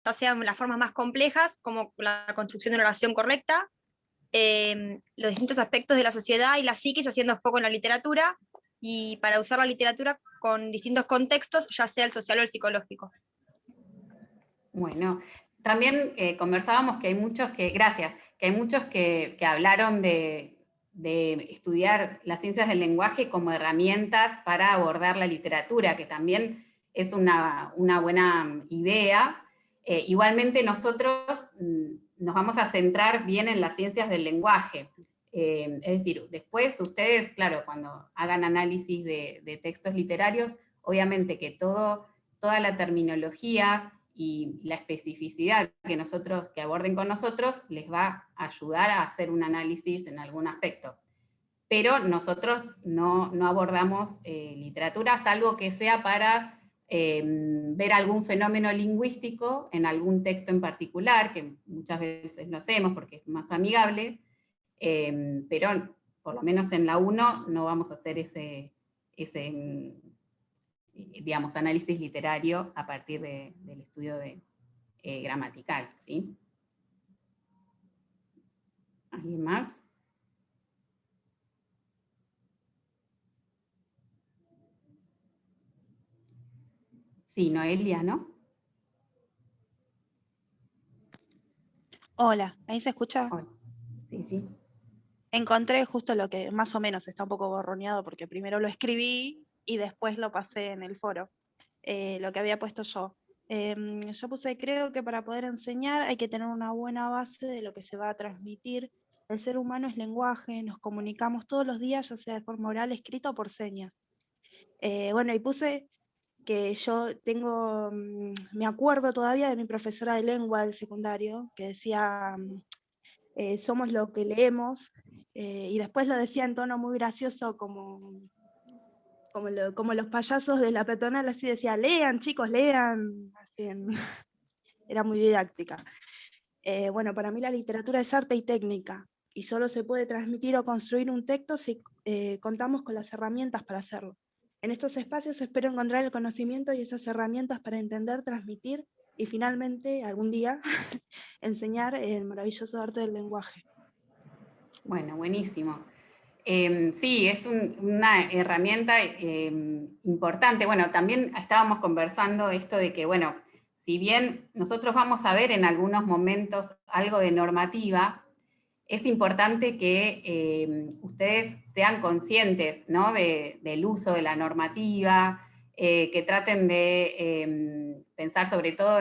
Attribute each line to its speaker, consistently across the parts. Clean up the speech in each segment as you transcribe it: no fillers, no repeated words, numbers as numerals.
Speaker 1: ya sean las formas más complejas, como la construcción de una oración correcta, los distintos aspectos de la sociedad y la psiquis, haciendo foco en la literatura, y para usar la literatura con distintos contextos, ya sea el social o el psicológico.
Speaker 2: Bueno, también conversábamos que hay muchos gracias, que hay muchos que hablaron de estudiar las ciencias del lenguaje como herramientas para abordar la literatura, que también es una buena idea. Igualmente nosotros nos vamos a centrar bien en las ciencias del lenguaje. Es decir, después ustedes, claro, cuando hagan análisis de textos literarios, obviamente que toda la terminología y la especificidad que aborden con nosotros les va a ayudar a hacer un análisis en algún aspecto. Pero nosotros no abordamos literatura, salvo que sea para ver algún fenómeno lingüístico en algún texto en particular, que muchas veces lo hacemos porque es más amigable, pero por lo menos en la 1 no vamos a hacer ese digamos, análisis literario a partir del estudio gramatical, ¿sí? ¿Alguien más? Sí, Noelia, ¿no?
Speaker 3: Hola, ¿ahí se escucha?
Speaker 2: Hola. Sí, sí.
Speaker 3: Encontré justo lo que más o menos está un poco borroneado porque primero lo escribí y después lo pasé en el foro, lo que había puesto yo. Yo puse, creo que para poder enseñar hay que tener una buena base de lo que se va a transmitir. El ser humano es lenguaje, nos comunicamos todos los días, ya sea de forma oral, escrita o por señas. Bueno, y puse que yo tengo, me acuerdo todavía de mi profesora de lengua del secundario, que decía, somos lo que leemos, y después lo decía en tono muy gracioso, como los payasos de la peatonal, así decía, lean chicos, lean, así era muy didáctica. Bueno, para mí la literatura es arte y técnica, y solo se puede transmitir o construir un texto si contamos con las herramientas para hacerlo. En estos espacios espero encontrar el conocimiento y esas herramientas para entender, transmitir y finalmente, algún día, enseñar el maravilloso arte del lenguaje.
Speaker 2: Bueno, buenísimo. Sí, es una herramienta importante. Bueno, también estábamos conversando esto de que, bueno, si bien nosotros vamos a ver en algunos momentos algo de normativa, es importante que ustedes sean conscientes, ¿no?, del uso de la normativa, que traten de pensar sobre todo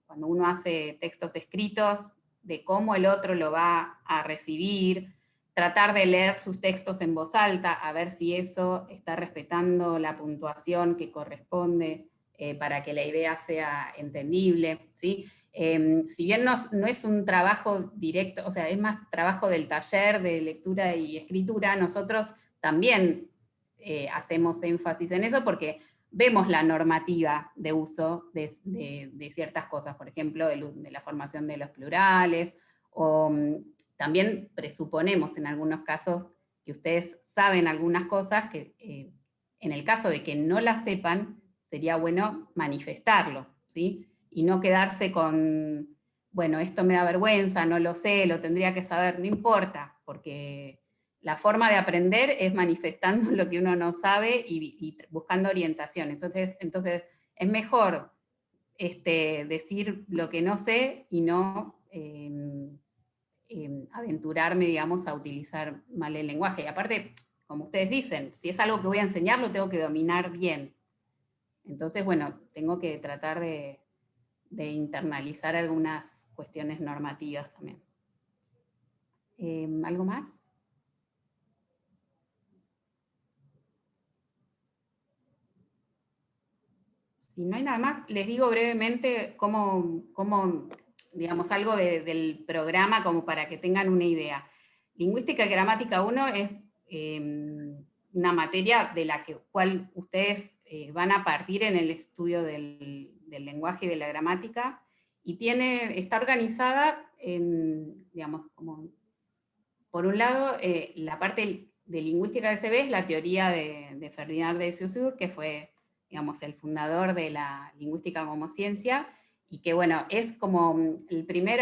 Speaker 2: cuando uno hace textos escritos, de cómo el otro lo va a recibir, tratar de leer sus textos en voz alta, a ver si eso está respetando la puntuación que corresponde para que la idea sea entendible, ¿sí? Si bien no es un trabajo directo, o sea, es más trabajo del taller de lectura y escritura, nosotros también hacemos énfasis en eso porque vemos la normativa de uso de ciertas cosas, por ejemplo, de la formación de los plurales, o también presuponemos en algunos casos que ustedes saben algunas cosas que en el caso de que no las sepan, sería bueno manifestarlo, ¿sí? Y no quedarse con, bueno, esto me da vergüenza, no lo sé, lo tendría que saber, no importa, porque la forma de aprender es manifestando lo que uno no sabe y buscando orientación. Entonces es mejor decir lo que no sé y no aventurarme, digamos, a utilizar mal el lenguaje. Y aparte, como ustedes dicen, si es algo que voy a enseñar, lo tengo que dominar bien. Entonces, bueno, tengo que tratar de internalizar algunas cuestiones normativas también. ¿Algo más? Si no hay nada más, les digo brevemente cómo digamos, algo del programa como para que tengan una idea. Lingüística y Gramática 1 es una materia de la cual ustedes van a partir en el estudio del lenguaje y de la gramática, y está organizada en, digamos, como, por un lado, la parte de lingüística que se ve es la teoría de Ferdinand de Saussure, que fue, digamos, el fundador de la lingüística como ciencia, y que bueno, es como el primer,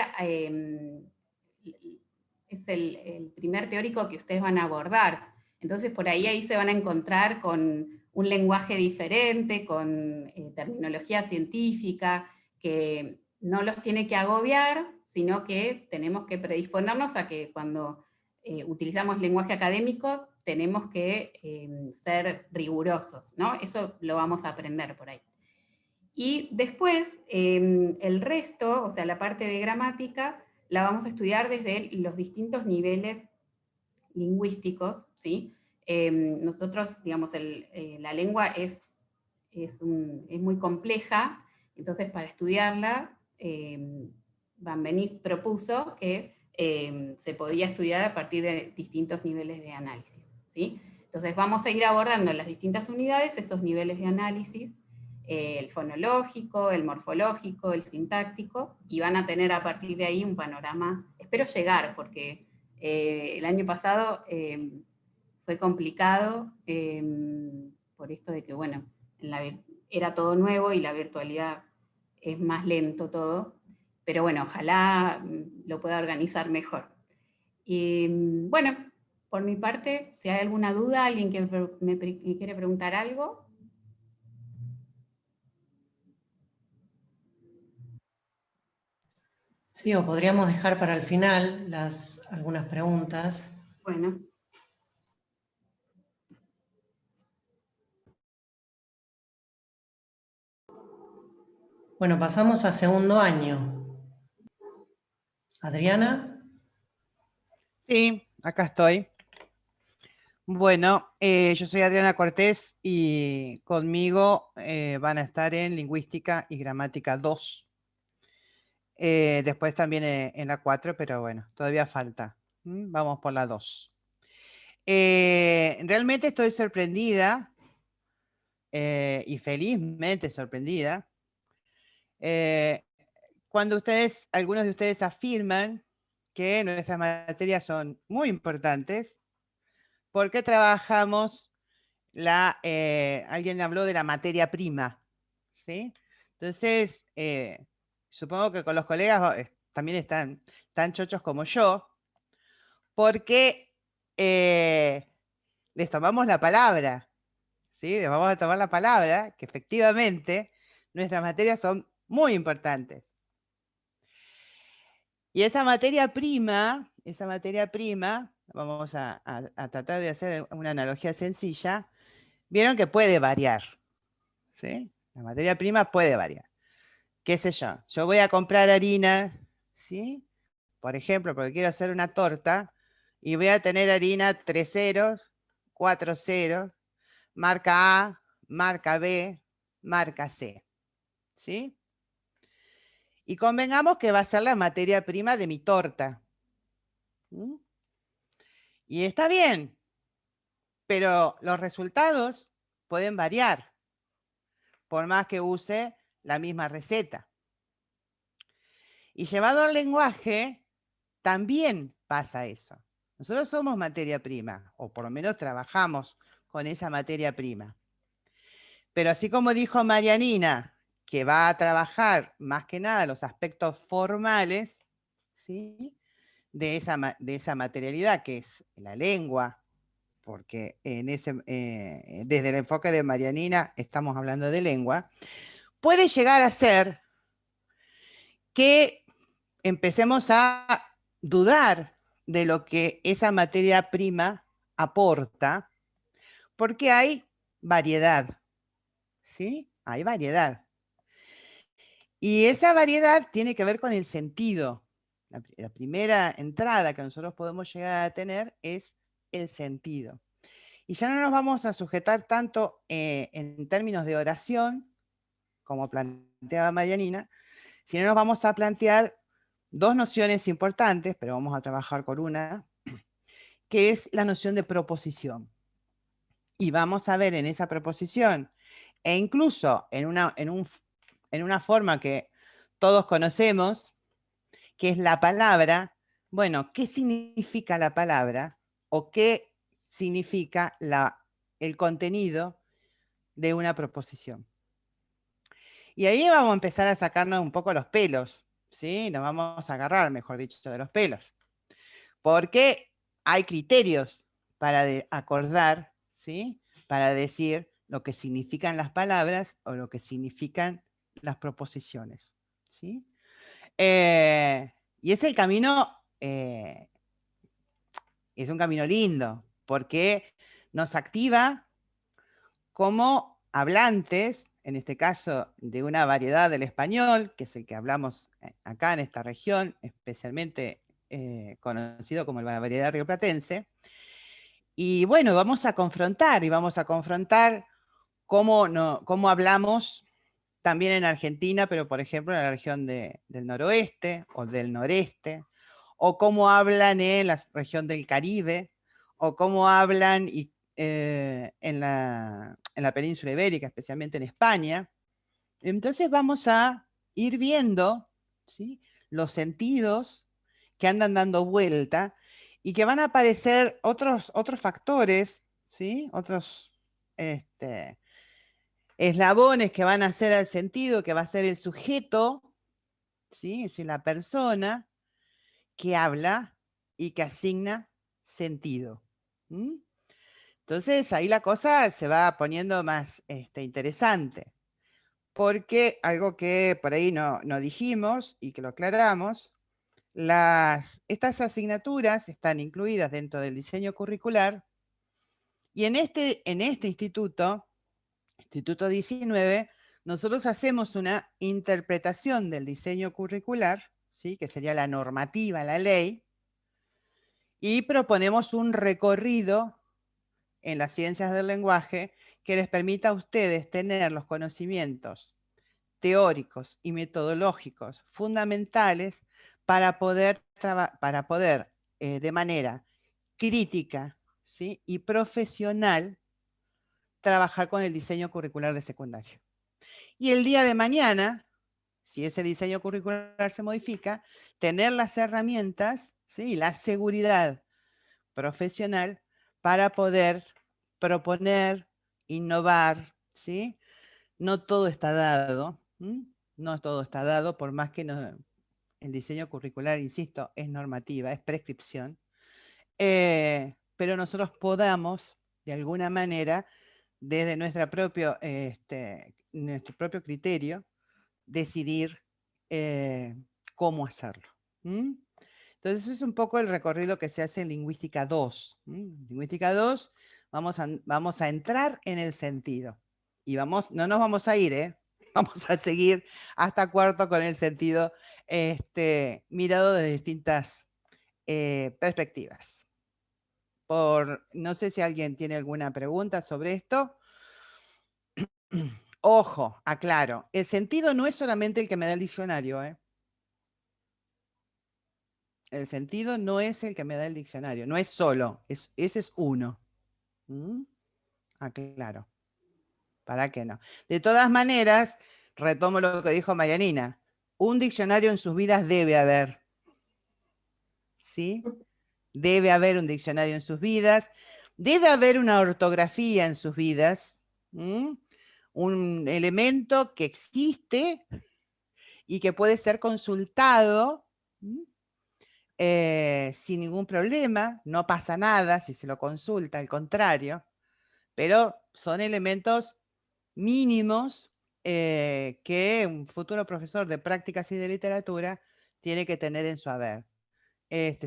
Speaker 2: es el primer teórico que ustedes van a abordar. Entonces por ahí se van a encontrar con un lenguaje diferente, con terminología científica, que no los tiene que agobiar, sino que tenemos que predisponernos a que cuando utilizamos lenguaje académico tenemos que ser rigurosos, ¿no? Eso lo vamos a aprender por ahí. Y después, el resto, o sea, la parte de gramática, la vamos a estudiar desde los distintos niveles lingüísticos, ¿sí? Nosotros, digamos, la lengua es muy compleja, entonces para estudiarla, Van Benith propuso que se podía estudiar a partir de distintos niveles de análisis, ¿sí? Entonces vamos a ir abordando en las distintas unidades esos niveles de análisis, el fonológico, el morfológico, el sintáctico, y van a tener a partir de ahí un panorama, espero llegar, porque el año pasado fue complicado por esto de que, bueno, era todo nuevo y la virtualidad es más lento todo, pero bueno, ojalá lo pueda organizar mejor. Y bueno, por mi parte, si hay alguna duda, alguien que me quiere preguntar algo.
Speaker 4: Sí, o podríamos dejar para el final algunas preguntas.
Speaker 2: Bueno.
Speaker 4: Bueno, pasamos a segundo año. ¿Adriana?
Speaker 5: Sí, acá estoy. Bueno, yo soy Adriana Cortés y conmigo van a estar en Lingüística y Gramática 2. Después también en la 4, pero bueno, todavía falta. Vamos por la 2. Realmente estoy sorprendida y felizmente sorprendida cuando algunos de ustedes afirman que nuestras materias son muy importantes porque trabajamos alguien habló de la materia prima, ¿sí? Entonces, supongo que con los colegas también están tan chochos como yo, porque les tomamos la palabra, ¿sí? Les vamos a tomar la palabra, que efectivamente nuestras materias son muy importantes. Y esa materia prima, vamos a tratar de hacer una analogía sencilla, vieron que puede variar, ¿sí? La materia prima puede variar. ¿Qué sé yo? Yo voy a comprar harina, ¿sí? Por ejemplo, porque quiero hacer una torta, y voy a tener harina 3 ceros, 4 ceros, marca A, marca B, marca C, ¿sí? Y convengamos que va a ser la materia prima de mi torta. ¿Mm? Y está bien, pero los resultados pueden variar, por más que use la misma receta. Y llevado al lenguaje, también pasa eso. Nosotros somos materia prima, o por lo menos trabajamos con esa materia prima. Pero así como dijo Marianina, que va a trabajar más que nada los aspectos formales, ¿sí? de esa materialidad que es la lengua, porque desde el enfoque de Marianina estamos hablando de lengua, puede llegar a ser que empecemos a dudar de lo que esa materia prima aporta, porque hay variedad, ¿sí? Hay variedad. Y esa variedad tiene que ver con el sentido. La primera entrada que nosotros podemos llegar a tener es el sentido. Y ya no nos vamos a sujetar tanto en términos de oración, como planteaba Marianina, sino nos vamos a plantear dos nociones importantes, pero vamos a trabajar con una, que es la noción de proposición. Y vamos a ver en esa proposición, e incluso en una forma que todos conocemos, que es la palabra, bueno, ¿qué significa la palabra? ¿O qué significa el contenido de una proposición? Y ahí vamos a empezar a sacarnos un poco los pelos, ¿sí? Nos vamos a agarrar, mejor dicho, de los pelos. Porque hay criterios para acordar, ¿sí? Para decir lo que significan las palabras o lo que significan las proposiciones, ¿sí? Y es el camino, es un camino lindo, porque nos activa como hablantes, en este caso de una variedad del español, que es el que hablamos acá en esta región, especialmente conocido como la variedad rioplatense. Y bueno, vamos a confrontar cómo hablamos también en Argentina, pero por ejemplo en la región del noroeste o del noreste, o cómo hablan en la región del Caribe, o cómo hablan en la península ibérica, especialmente en España. Entonces vamos a ir viendo, ¿sí?, los sentidos que andan dando vuelta y que van a aparecer otros factores, ¿sí?, otros eslabones que van a hacer al sentido, que va a ser el sujeto, ¿sí?, es decir, la persona que habla y que asigna sentido. ¿Mm? Entonces ahí la cosa se va poniendo más interesante, porque algo que por ahí no dijimos y que lo aclaramos, estas asignaturas están incluidas dentro del diseño curricular, y en este Instituto 19, nosotros hacemos una interpretación del diseño curricular, ¿sí?, que sería la normativa, la ley, y proponemos un recorrido en las ciencias del lenguaje que les permita a ustedes tener los conocimientos teóricos y metodológicos fundamentales para poder de manera crítica, ¿sí?, y profesional trabajar con el diseño curricular de secundaria. Y el día de mañana, si ese diseño curricular se modifica, tener las herramientas, ¿sí?, la seguridad profesional para poder proponer, innovar, ¿sí? No todo está dado, no todo está dado, por más que el diseño curricular, insisto, es normativa, es prescripción, pero nosotros podamos, de alguna manera, desde nuestro propio criterio, decidir cómo hacerlo. Entonces, eso es un poco el recorrido que se hace en Lingüística 2. Lingüística 2, vamos a entrar en el sentido. Y no nos vamos a ir, vamos a seguir hasta cuarto con el sentido mirado desde distintas perspectivas. No sé si alguien tiene alguna pregunta sobre esto. Ojo, aclaro, el sentido no es solamente el que me da el diccionario, El sentido no es el que me da el diccionario, no es solo, ese es uno. Aclaro, ¿para qué no? De todas maneras, retomo lo que dijo Marianina, un diccionario en sus vidas debe haber, ¿sí? Debe haber un diccionario en sus vidas, debe haber una ortografía en sus vidas, un elemento que existe y que puede ser consultado sin ningún problema, no pasa nada si se lo consulta, al contrario, pero son elementos mínimos que un futuro profesor de prácticas y de literatura tiene que tener en su haber.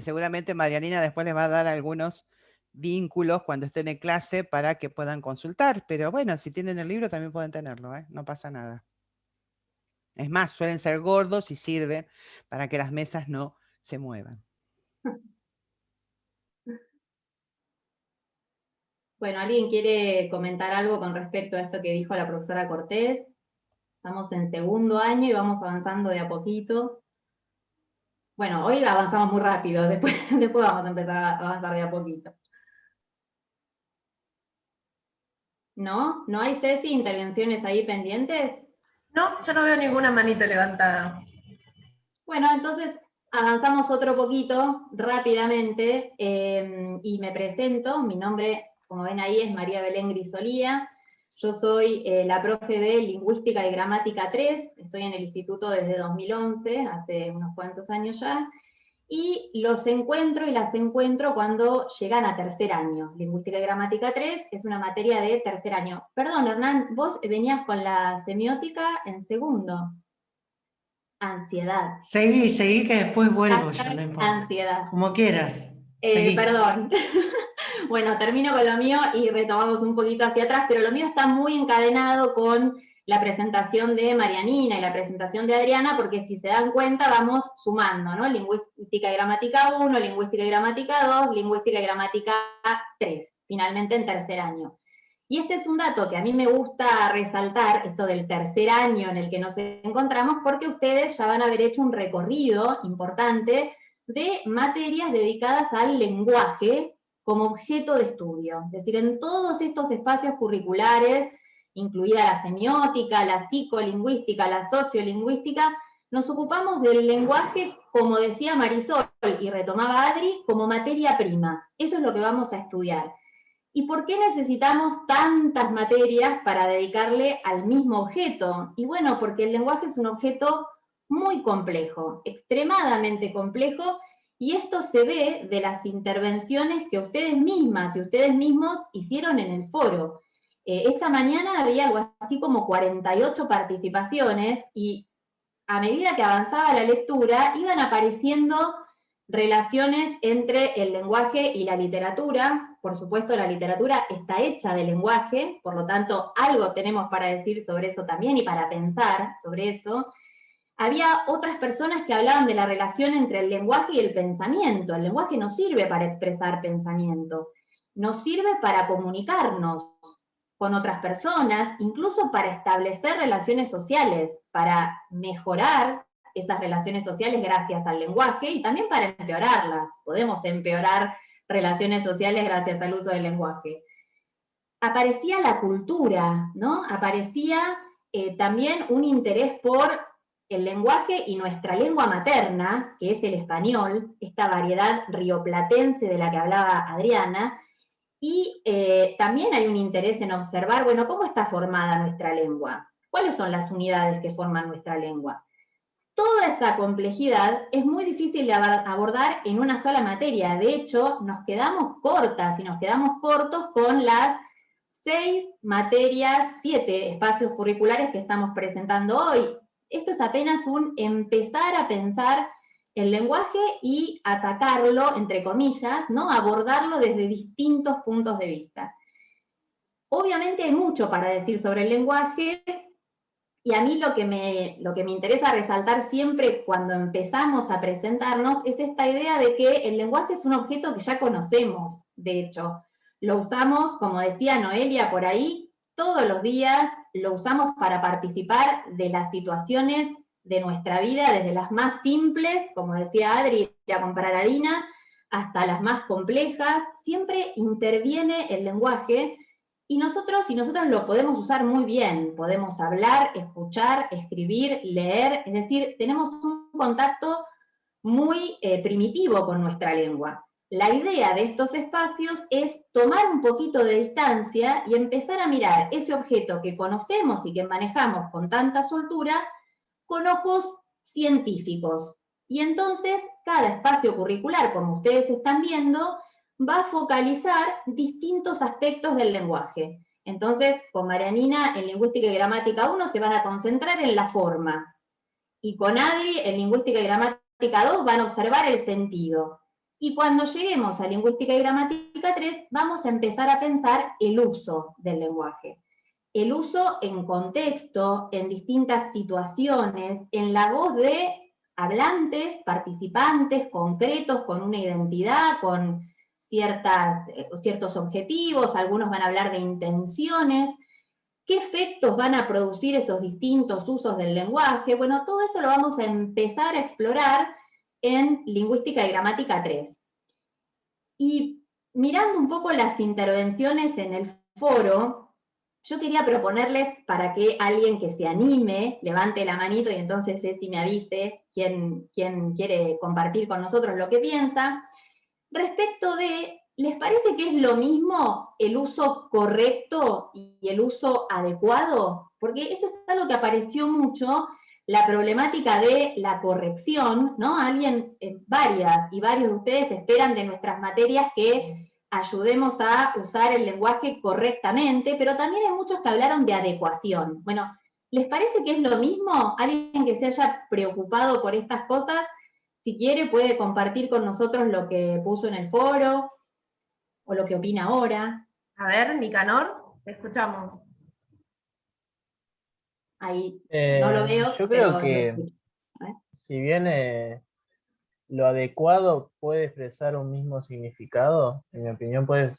Speaker 5: Seguramente Marianina después les va a dar algunos vínculos cuando estén en clase para que puedan consultar, pero bueno, si tienen el libro también pueden tenerlo, no pasa nada. Es más, suelen ser gordos y sirven para que las mesas no se muevan.
Speaker 6: Bueno, ¿alguien quiere comentar algo con respecto a esto que dijo la profesora Cortés? Estamos en segundo año y vamos avanzando de a poquito. Bueno, hoy avanzamos muy rápido, después vamos a empezar a avanzar de a poquito. ¿No? ¿No hay, Ceci, intervenciones ahí pendientes?
Speaker 7: No, yo no veo ninguna manito levantada.
Speaker 6: Bueno, entonces avanzamos otro poquito rápidamente y me presento. Mi nombre, como ven ahí, es María Belén Grisolía. Yo soy la profe de Lingüística y Gramática 3, estoy en el instituto desde 2011, hace unos cuantos años ya, y los encuentro y las encuentro cuando llegan a tercer año. Lingüística y Gramática 3 es una materia de tercer año. Perdón, Hernán, vos venías con la semiótica en segundo. Ansiedad.
Speaker 4: Seguí que después vuelvo yo, no importa.
Speaker 6: Ansiedad.
Speaker 4: Como quieras. Seguí.
Speaker 6: Perdón. Bueno, termino con lo mío y retomamos un poquito hacia atrás, pero lo mío está muy encadenado con la presentación de Marianina y la presentación de Adriana, porque si se dan cuenta vamos sumando, ¿no? Lingüística y Gramática 1, Lingüística y Gramática 2, Lingüística y Gramática 3, finalmente en tercer año. Y este es un dato que a mí me gusta resaltar, esto del tercer año en el que nos encontramos, porque ustedes ya van a haber hecho un recorrido importante de materias dedicadas al lenguaje como objeto de estudio. Es decir, en todos estos espacios curriculares, incluida la semiótica, la psicolingüística, la sociolingüística, nos ocupamos del lenguaje, como decía Marisol, y retomaba Adri, como materia prima. Eso es lo que vamos a estudiar. ¿Y por qué necesitamos tantas materias para dedicarle al mismo objeto? Y bueno, porque el lenguaje es un objeto muy complejo, extremadamente complejo, y esto se ve de las intervenciones que ustedes mismas y ustedes mismos hicieron en el foro. Esta mañana había algo así como 48 participaciones, y a medida que avanzaba la lectura, iban apareciendo relaciones entre el lenguaje y la literatura. Por supuesto, la literatura está hecha de lenguaje, por lo tanto, algo tenemos para decir sobre eso también y para pensar sobre eso. Había otras personas que hablaban de la relación entre el lenguaje y el pensamiento. El lenguaje no sirve para expresar pensamiento, nos sirve para comunicarnos con otras personas, incluso para establecer relaciones sociales, para mejorar esas relaciones sociales gracias al lenguaje y también para empeorarlas. Podemos empeorar relaciones sociales gracias al uso del lenguaje. Aparecía la cultura, ¿no? Aparecía también un interés por el lenguaje y nuestra lengua materna, que es el español, esta variedad rioplatense de la que hablaba Adriana, y también hay un interés en observar, bueno, ¿cómo está formada nuestra lengua? ¿Cuáles son las unidades que forman nuestra lengua? Toda esa complejidad es muy difícil de abordar en una sola materia. De hecho, nos quedamos cortas y nos quedamos cortos con las 6 materias, 7 espacios curriculares que estamos presentando hoy. Esto es apenas un empezar a pensar el lenguaje y atacarlo, entre comillas, ¿no? Abordarlo desde distintos puntos de vista. Obviamente hay mucho para decir sobre el lenguaje, y a mí lo que me interesa resaltar siempre cuando empezamos a presentarnos es esta idea de que el lenguaje es un objeto que ya conocemos, de hecho. Lo usamos, como decía Noelia por ahí, todos los días, lo usamos para participar de las situaciones de nuestra vida, desde las más simples, como decía Adri, ir a comprar harina, hasta las más complejas. Siempre interviene el lenguaje, y nosotros y nosotras lo podemos usar muy bien. Podemos hablar, escuchar, escribir, leer, es decir, tenemos un contacto muy primitivo con nuestra lengua. La idea de estos espacios es tomar un poquito de distancia y empezar a mirar ese objeto que conocemos y que manejamos con tanta soltura con ojos científicos. Y entonces cada espacio curricular, como ustedes están viendo, va a focalizar distintos aspectos del lenguaje. Entonces, con Marianina, en Lingüística y Gramática 1 se van a concentrar en la forma, y con Adri, en Lingüística y Gramática 2 van a observar el sentido. Y cuando lleguemos a Lingüística y Gramática 3, vamos a empezar a pensar el uso del lenguaje. El uso en contexto, en distintas situaciones, en la voz de hablantes, participantes, concretos, con una identidad, con ciertos objetivos. Algunos van a hablar de intenciones. ¿Qué efectos van a producir esos distintos usos del lenguaje? Bueno, todo eso lo vamos a empezar a explorar en Lingüística y Gramática 3. Y mirando un poco las intervenciones en el foro, yo quería proponerles, para que alguien que se anime levante la manito y entonces Ceci me avise quién quiere compartir con nosotros lo que piensa, respecto de ¿les parece que es lo mismo el uso correcto y el uso adecuado? Porque eso es algo que apareció mucho, la problemática de la corrección, ¿no? Varias y varios de ustedes esperan de nuestras materias que ayudemos a usar el lenguaje correctamente, pero también hay muchos que hablaron de adecuación. Bueno, ¿les parece que es lo mismo? ¿Alguien que se haya preocupado por estas cosas? Si quiere puede compartir con nosotros lo que puso en el foro, o lo que opina ahora.
Speaker 7: A ver, Nicanor, te escuchamos.
Speaker 6: Ahí no lo veo,
Speaker 8: Yo
Speaker 6: pero
Speaker 8: creo
Speaker 6: lo
Speaker 8: que,
Speaker 6: escucho.
Speaker 8: si bien lo adecuado puede expresar un mismo significado, en mi opinión puede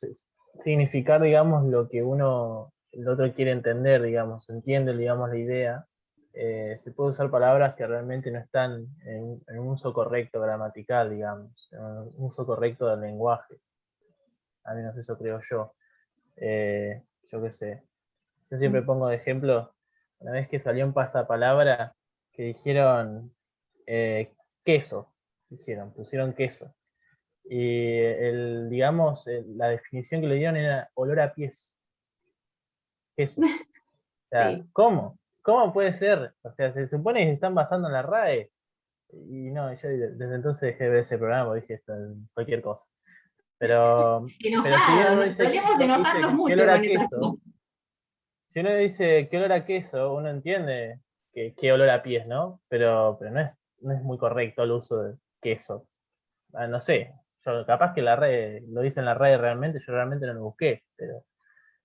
Speaker 8: significar, digamos, lo que el otro quiere entender, digamos, entiende, digamos, la idea. Se puede usar palabras que realmente no están en un uso correcto gramatical, digamos, en un uso correcto del lenguaje. Al menos eso creo yo. Yo qué sé. Yo siempre pongo de ejemplo, una vez que salió un pasapalabra, que dijeron queso, pusieron queso. Y digamos, la definición que le dieron era olor a pies. Queso. O sea,
Speaker 6: Sí.
Speaker 8: ¿cómo? ¿Cómo puede ser? O sea, se supone que se están basando en la RAE. Y no, yo desde entonces dejé de ver ese programa, dije esto, cualquier cosa. Pero si bien uno
Speaker 6: Enojados,
Speaker 8: dice,
Speaker 6: solemos enojarnos
Speaker 8: ¿qué
Speaker 6: mucho
Speaker 8: olor a
Speaker 6: con esas
Speaker 8: queso?
Speaker 6: cosas.
Speaker 8: Si uno dice qué olor a queso, uno entiende qué olor a pies, ¿no? Pero no es muy correcto el uso de queso. No sé, capaz que lo dice en la red realmente, yo realmente no lo busqué, pero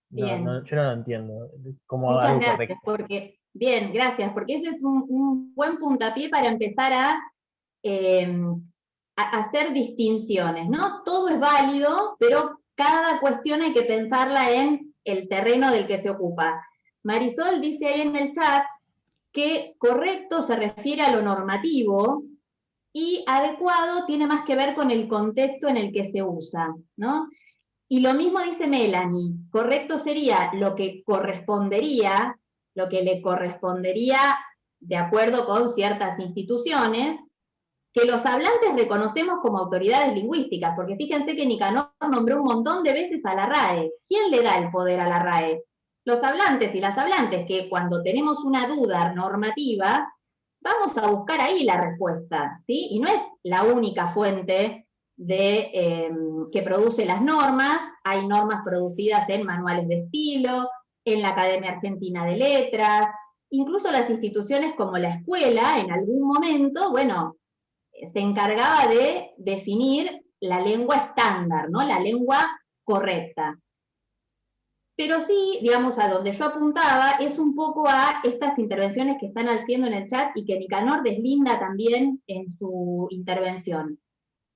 Speaker 6: Bien.
Speaker 8: yo no lo entiendo como
Speaker 6: Muchas
Speaker 8: algo
Speaker 6: gracias,
Speaker 8: correcto.
Speaker 6: bien, gracias, porque ese es un buen puntapié para empezar a hacer distinciones, ¿no? Todo es válido, pero cada cuestión hay que pensarla en el terreno del que se ocupa. Marisol dice ahí en el chat que correcto se refiere a lo normativo y adecuado tiene más que ver con el contexto en el que se usa, ¿no? Y lo mismo dice Melanie, correcto sería lo que correspondería, lo que le correspondería de acuerdo con ciertas instituciones, que los hablantes reconocemos como autoridades lingüísticas, porque fíjense que Nicanor nombró un montón de veces a la RAE. ¿Quién le da el poder a la RAE? Los hablantes y las hablantes, que cuando tenemos una duda normativa, vamos a buscar ahí la respuesta, ¿sí? Y no es la única fuente que produce las normas, hay normas producidas en manuales de estilo, en la Academia Argentina de Letras, incluso las instituciones como la escuela, en algún momento, bueno, se encargaba de definir la lengua estándar, ¿no? La lengua correcta. Pero sí, digamos, a donde yo apuntaba es un poco a estas intervenciones que están haciendo en el chat y que Nicanor deslinda también en su intervención.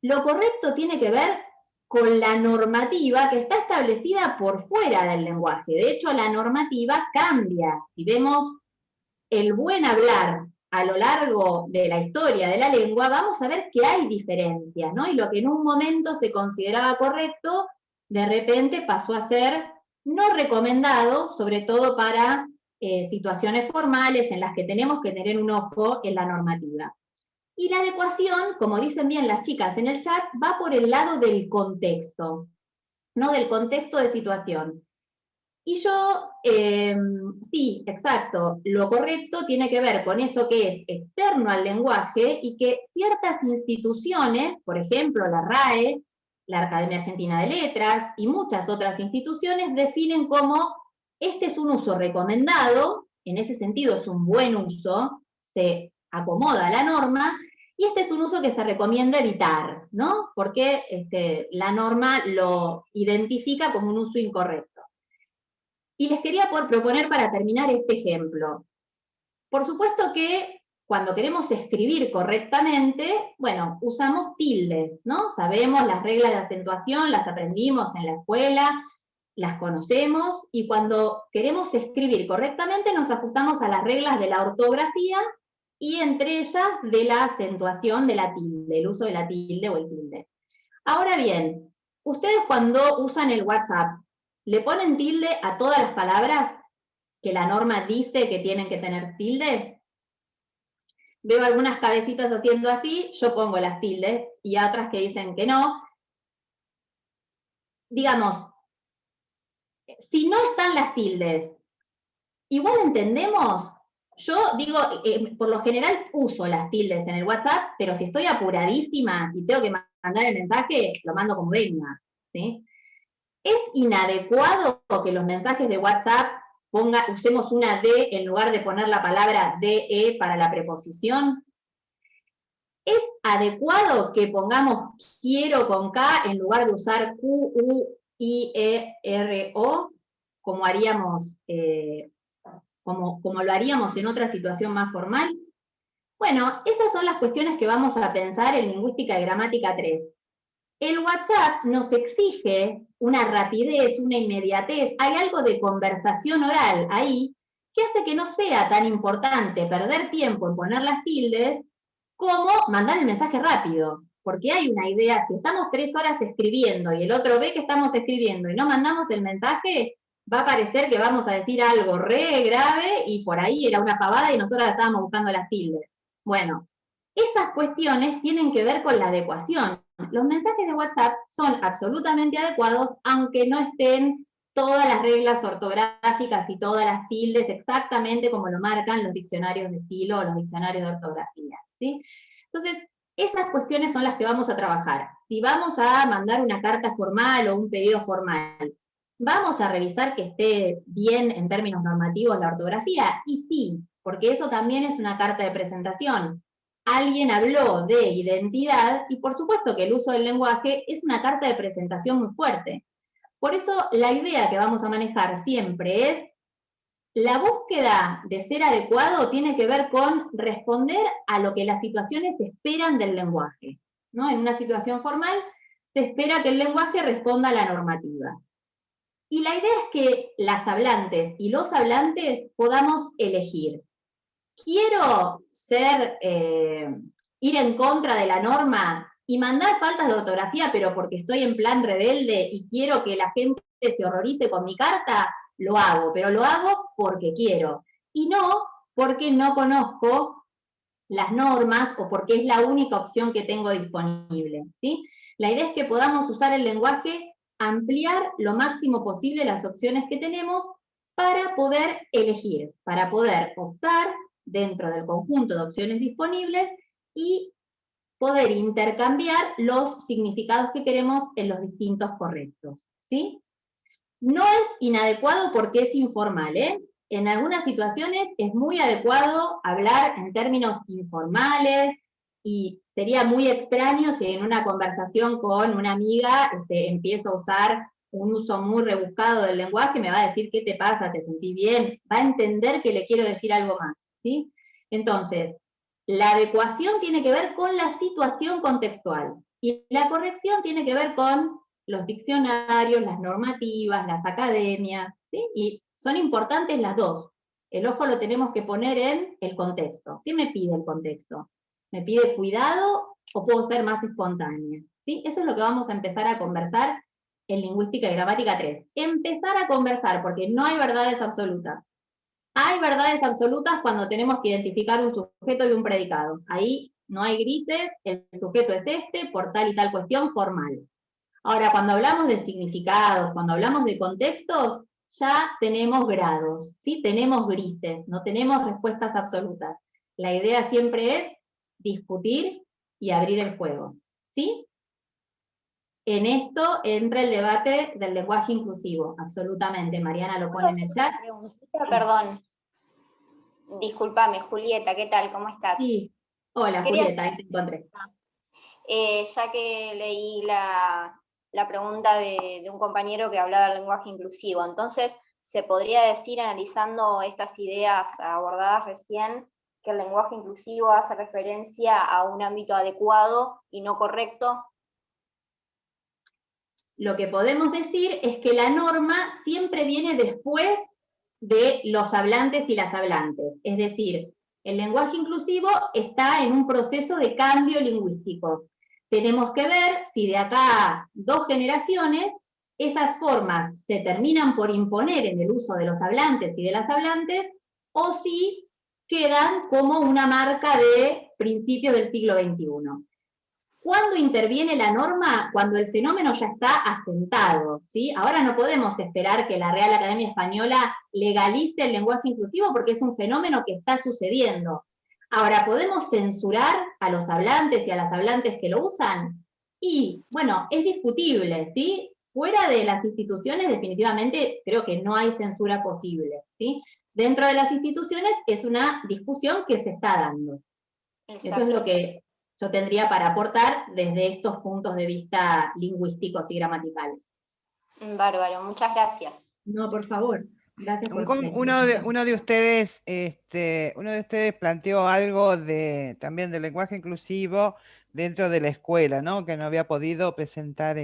Speaker 6: Lo correcto tiene que ver con la normativa que está establecida por fuera del lenguaje. De hecho, la normativa cambia. Si vemos el buen hablar a lo largo de la historia de la lengua, vamos a ver que hay diferencias, ¿no? Y lo que en un momento se consideraba correcto, de repente pasó a ser no recomendado, sobre todo para situaciones formales en las que tenemos que tener un ojo en la normativa. Y la adecuación, como dicen bien las chicas en el chat, va por el lado del contexto, ¿no? Del contexto de situación. Y yo, sí, exacto, lo correcto tiene que ver con eso que es externo al lenguaje y que ciertas instituciones, por ejemplo la RAE, la Academia Argentina de Letras y muchas otras instituciones definen como este es un uso recomendado, en ese sentido es un buen uso, se acomoda a la norma, y este es un uso que se recomienda evitar, ¿no? Porque la norma lo identifica como un uso incorrecto. Y les quería proponer para terminar este ejemplo. Por supuesto que cuando queremos escribir correctamente, bueno, usamos tildes, ¿no? Sabemos las reglas de acentuación, las aprendimos en la escuela, las conocemos, y cuando queremos escribir correctamente nos ajustamos a las reglas de la ortografía y entre ellas de la acentuación de la tilde, el uso de la tilde o el tilde. Ahora bien, ustedes cuando usan el WhatsApp, ¿le ponen tilde a todas las palabras que la norma dice que tienen que tener tilde? Veo algunas cabecitas haciendo así, yo pongo las tildes, y otras que dicen que no. digamos, si no están las tildes, igual entendemos. Yo digo, por lo general uso las tildes en el WhatsApp, pero si estoy apuradísima y tengo que mandar el mensaje, lo mando como venga, ¿sí? ¿Es inadecuado que los mensajes de WhatsApp usemos una D en lugar de poner la palabra DE para la preposición? ¿Es adecuado que pongamos quiero con K en lugar de usar QUIERO, como haríamos, como lo haríamos en otra situación más formal? Bueno, esas son las cuestiones que vamos a pensar en Lingüística y Gramática 3. El WhatsApp nos exige una rapidez, una inmediatez, hay algo de conversación oral ahí que hace que no sea tan importante perder tiempo en poner las tildes como mandar el mensaje rápido, porque hay una idea, si estamos 3 horas escribiendo y el otro ve que estamos escribiendo y no mandamos el mensaje, va a parecer que vamos a decir algo re grave y por ahí era una pavada y nosotros estábamos buscando las tildes. Bueno, esas cuestiones tienen que ver con la adecuación. Los mensajes de WhatsApp son absolutamente adecuados, aunque no estén todas las reglas ortográficas y todas las tildes exactamente como lo marcan los diccionarios de estilo o los diccionarios de ortografía, ¿sí? Entonces, esas cuestiones son las que vamos a trabajar. Si vamos a mandar una carta formal o un pedido formal, ¿vamos a revisar que esté bien en términos normativos la ortografía? Y sí, porque eso también es una carta de presentación. Alguien habló de identidad y por supuesto que el uso del lenguaje es una carta de presentación muy fuerte. Por eso la idea que vamos a manejar siempre es la búsqueda de ser adecuado tiene que ver con responder a lo que las situaciones esperan del lenguaje, ¿no? En una situación formal se espera que el lenguaje responda a la normativa. Y la idea es que las hablantes y los hablantes podamos elegir. Quiero ir en contra de la norma y mandar faltas de ortografía, pero porque estoy en plan rebelde y quiero que la gente se horrorice con mi carta, lo hago, pero lo hago porque quiero. Y no porque no conozco las normas o porque es la única opción que tengo disponible, ¿sí? La idea es que podamos usar el lenguaje, ampliar lo máximo posible las opciones que tenemos para poder elegir, para poder optar dentro del conjunto de opciones disponibles y poder intercambiar los significados que queremos en los distintos correctos, ¿sí? No es inadecuado porque es informal, ¿eh? En algunas situaciones es muy adecuado hablar en términos informales y sería muy extraño si en una conversación con una amiga empiezo a usar un uso muy rebuscado del lenguaje, me va a decir, ¿qué te pasa? ¿Te sentí bien? Va a entender que le quiero decir algo más, ¿sí? Entonces, la adecuación tiene que ver con la situación contextual y la corrección tiene que ver con los diccionarios, las normativas, las academias, ¿sí? Y son importantes las dos. El ojo lo tenemos que poner en el contexto. ¿Qué me pide el contexto? ¿Me pide cuidado o puedo ser más espontánea? ¿Sí? Eso es lo que vamos a empezar a conversar en Lingüística y Gramática 3. Empezar a conversar, porque no hay verdades absolutas. Hay verdades absolutas cuando tenemos que identificar un sujeto y un predicado. Ahí no hay grises, el sujeto es este, por tal y tal cuestión formal. Ahora, cuando hablamos de significados, cuando hablamos de contextos, ya tenemos grados, ¿sí? Tenemos grises, no tenemos respuestas absolutas. La idea siempre es discutir y abrir el juego, ¿sí? En esto entra el debate del lenguaje inclusivo, absolutamente. Mariana lo pone en el chat.
Speaker 9: Perdón. Discúlpame, Julieta, ¿qué tal? ¿Cómo estás?
Speaker 6: Sí. Hola, Julieta, ahí te encontré.
Speaker 9: Ya que leí la pregunta de un compañero que hablaba del lenguaje inclusivo, entonces, ¿se podría decir, analizando estas ideas abordadas recién, que el lenguaje inclusivo hace referencia a un ámbito adecuado y no correcto?
Speaker 6: Lo que podemos decir es que la norma siempre viene después de los hablantes y las hablantes. Es decir, el lenguaje inclusivo está en un proceso de cambio lingüístico. Tenemos que ver si de acá a 2 generaciones esas formas se terminan por imponer en el uso de los hablantes y de las hablantes, o si quedan como una marca de principios del siglo XXI. ¿Cuándo interviene la norma? Cuando el fenómeno ya está asentado, ¿sí? Ahora no podemos esperar que la Real Academia Española legalice el lenguaje inclusivo porque es un fenómeno que está sucediendo. Ahora, ¿podemos censurar a los hablantes y a las hablantes que lo usan? Y, bueno, es discutible, ¿sí? Fuera de las instituciones, definitivamente, creo que no hay censura posible, ¿sí? Dentro de las instituciones es una discusión que se está dando.
Speaker 9: Exacto.
Speaker 6: Eso es lo que yo tendría para aportar desde estos puntos de vista lingüísticos y gramaticales.
Speaker 9: Bárbaro, muchas gracias.
Speaker 6: No, por favor. Gracias por
Speaker 5: Uno de ustedes planteó algo también del lenguaje inclusivo dentro de la escuela, ¿no? Que no había podido presentar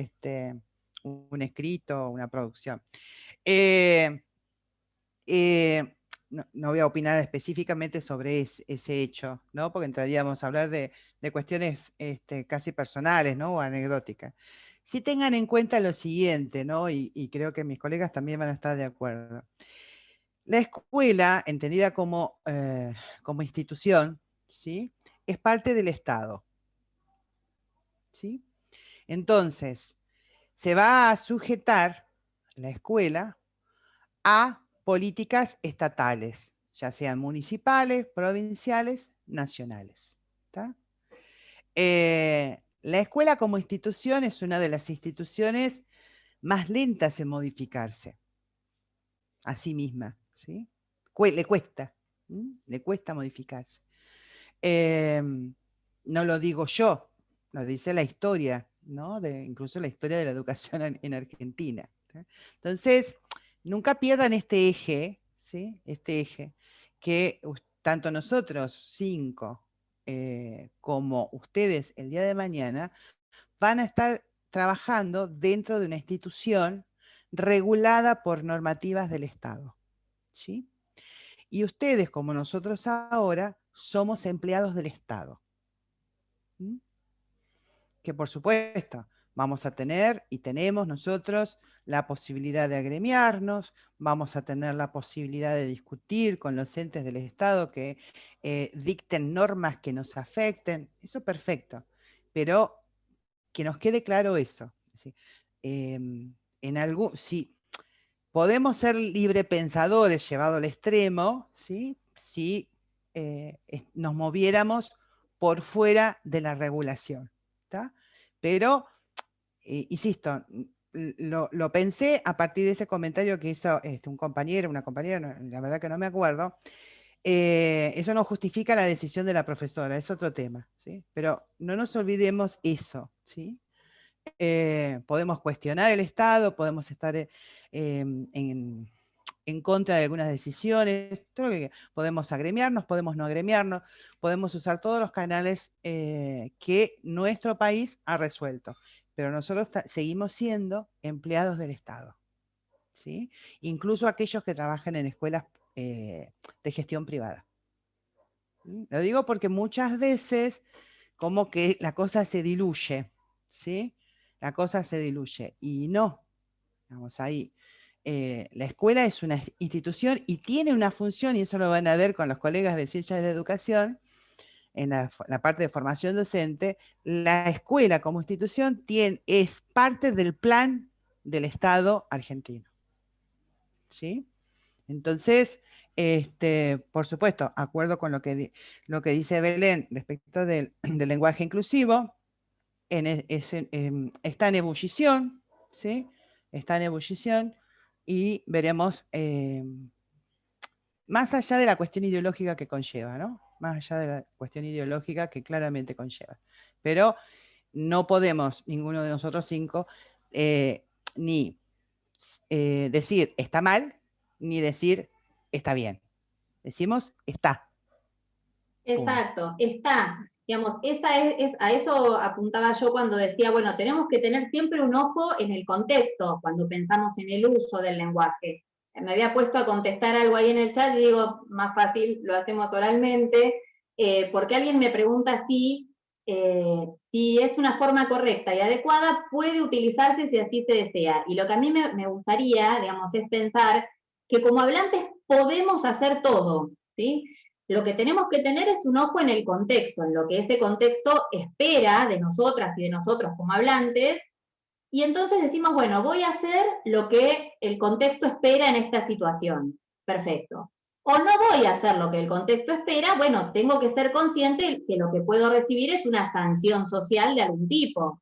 Speaker 5: un escrito, una producción. No voy a opinar específicamente sobre ese hecho, ¿no? Porque entraríamos a hablar de cuestiones casi personales, ¿no? O anecdóticas. Sí tengan en cuenta lo siguiente, ¿no? Y creo que mis colegas también van a estar de acuerdo. La escuela, entendida como institución, ¿sí? Es parte del Estado, ¿sí? Entonces, se va a sujetar la escuela a políticas estatales, ya sean municipales, provinciales, nacionales. ¿Tá? La escuela como institución es una de las instituciones más lentas en modificarse a sí misma, ¿sí? Le cuesta modificarse. No lo digo yo, lo dice la historia, ¿no? Incluso la historia de la educación en Argentina. ¿tá? Entonces, nunca pierdan este eje, ¿sí? Este eje, que tanto nosotros 5 como ustedes el día de mañana van a estar trabajando dentro de una institución regulada por normativas del Estado, ¿sí? Y ustedes, como nosotros ahora, somos empleados del Estado. ¿Mm? Que por supuesto vamos a tener y tenemos nosotros la posibilidad de agremiarnos, vamos a tener la posibilidad de discutir con los entes del Estado que dicten normas que nos afecten, eso perfecto, pero que nos quede claro eso. ¿Sí? Si podemos ser librepensadores llevado al extremo, ¿sí? Si nos moviéramos por fuera de la regulación. ¿Tá? Pero, insisto, lo pensé a partir de ese comentario que hizo un compañero, una compañera, la verdad que no me acuerdo. Eso no justifica la decisión de la profesora, es otro tema, ¿sí? Pero no nos olvidemos eso, ¿sí? Podemos cuestionar el Estado, podemos estar en contra de algunas decisiones, podemos agremiarnos, podemos no agremiarnos, podemos usar todos los canales que nuestro país ha resuelto, pero nosotros seguimos siendo empleados del Estado, ¿sí? Incluso aquellos que trabajan en escuelas de gestión privada. ¿Sí? Lo digo porque muchas veces como que la cosa se diluye, ¿sí? La cosa se diluye, y no, vamos ahí. La escuela es una institución y tiene una función, y eso lo van a ver con los colegas de Ciencias de la Educación, en la parte de formación docente. La escuela como institución es parte del plan del Estado argentino. ¿Sí? Entonces, por supuesto, acuerdo con lo que dice Belén respecto del lenguaje inclusivo, está en ebullición, ¿sí? Está en ebullición, y veremos, más allá de la cuestión ideológica que conlleva, ¿no? Más allá de la cuestión ideológica que claramente conlleva. Pero no podemos, ninguno de nosotros 5, ni decir está mal, ni decir está bien. Decimos está.
Speaker 6: Exacto, está. Digamos, a eso apuntaba yo cuando decía, bueno, tenemos que tener siempre un ojo en el contexto cuando pensamos en el uso del lenguaje. Me había puesto a contestar algo ahí en el chat y digo, más fácil, lo hacemos oralmente, porque alguien me pregunta si es una forma correcta y adecuada, puede utilizarse si así se desea. Y lo que a mí me gustaría, digamos, es pensar que como hablantes podemos hacer todo, ¿sí? Lo que tenemos que tener es un ojo en el contexto, en lo que ese contexto espera de nosotras y de nosotros como hablantes, y entonces decimos, bueno, voy a hacer lo que el contexto espera en esta situación. Perfecto. O no voy a hacer lo que el contexto espera, bueno, tengo que ser consciente que lo que puedo recibir es una sanción social de algún tipo.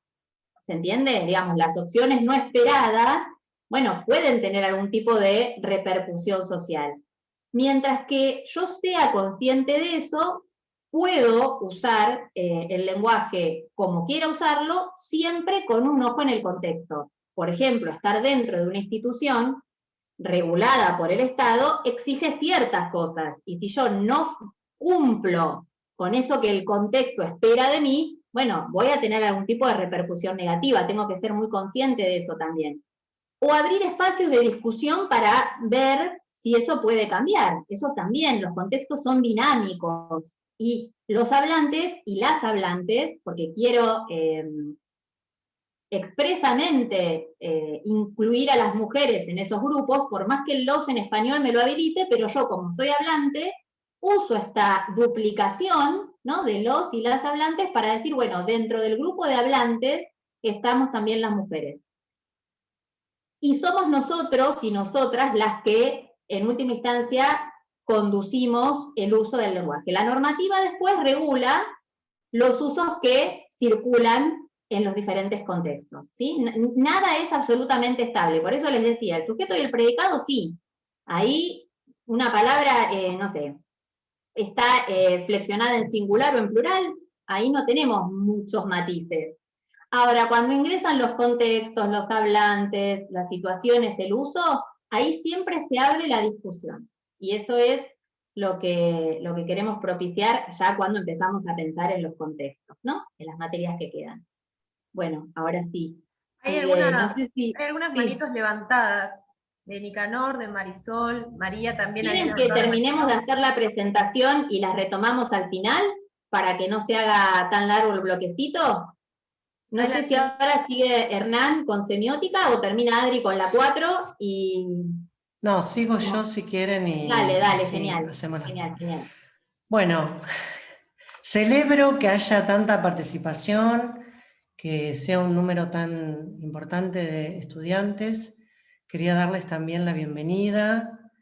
Speaker 6: ¿Se entiende? Digamos, las opciones no esperadas, bueno, pueden tener algún tipo de repercusión social. Mientras que yo sea consciente de eso, puedo usar el lenguaje como quiera usarlo, siempre con un ojo en el contexto. Por ejemplo, estar dentro de una institución regulada por el Estado exige ciertas cosas, y si yo no cumplo con eso que el contexto espera de mí, bueno, voy a tener algún tipo de repercusión negativa, tengo que ser muy consciente de eso también. O abrir espacios de discusión para ver si eso puede cambiar. Eso también, los contextos son dinámicos, y los hablantes y las hablantes, porque quiero expresamente incluir a las mujeres en esos grupos, por más que el los en español me lo habilite, pero yo como soy hablante, uso esta duplicación, ¿no?, de los y las hablantes para decir, bueno, dentro del grupo de hablantes estamos también las mujeres. Y somos nosotros y nosotras las que, en última instancia, conducimos el uso del lenguaje. La normativa después regula los usos que circulan en los diferentes contextos, ¿sí? Nada es absolutamente estable, por eso les decía, el sujeto y el predicado sí. Ahí una palabra, no sé, está flexionada en singular o en plural, ahí no tenemos muchos matices. Ahora, cuando ingresan los contextos, los hablantes, las situaciones, el uso, ahí siempre se abre la discusión. Y eso es lo que queremos propiciar ya cuando empezamos a pensar en los contextos, ¿no? En las materias que quedan. Bueno, ahora sí.
Speaker 7: Hay algunas manitos levantadas, de Nicanor, de Marisol, María también.
Speaker 6: ¿Quieren que terminemos de hacer la presentación y la retomamos al final, para que no se haga tan largo el bloquecito? No sé si ahora sigue Hernán con semiótica o termina Adri con la 4 y...
Speaker 4: No, sigo yo si quieren y...
Speaker 6: Dale,
Speaker 4: sí,
Speaker 6: genial,
Speaker 4: hacemos
Speaker 6: genial.
Speaker 4: Bueno, celebro que haya tanta participación, que sea un número tan importante de estudiantes. Quería darles también la bienvenida.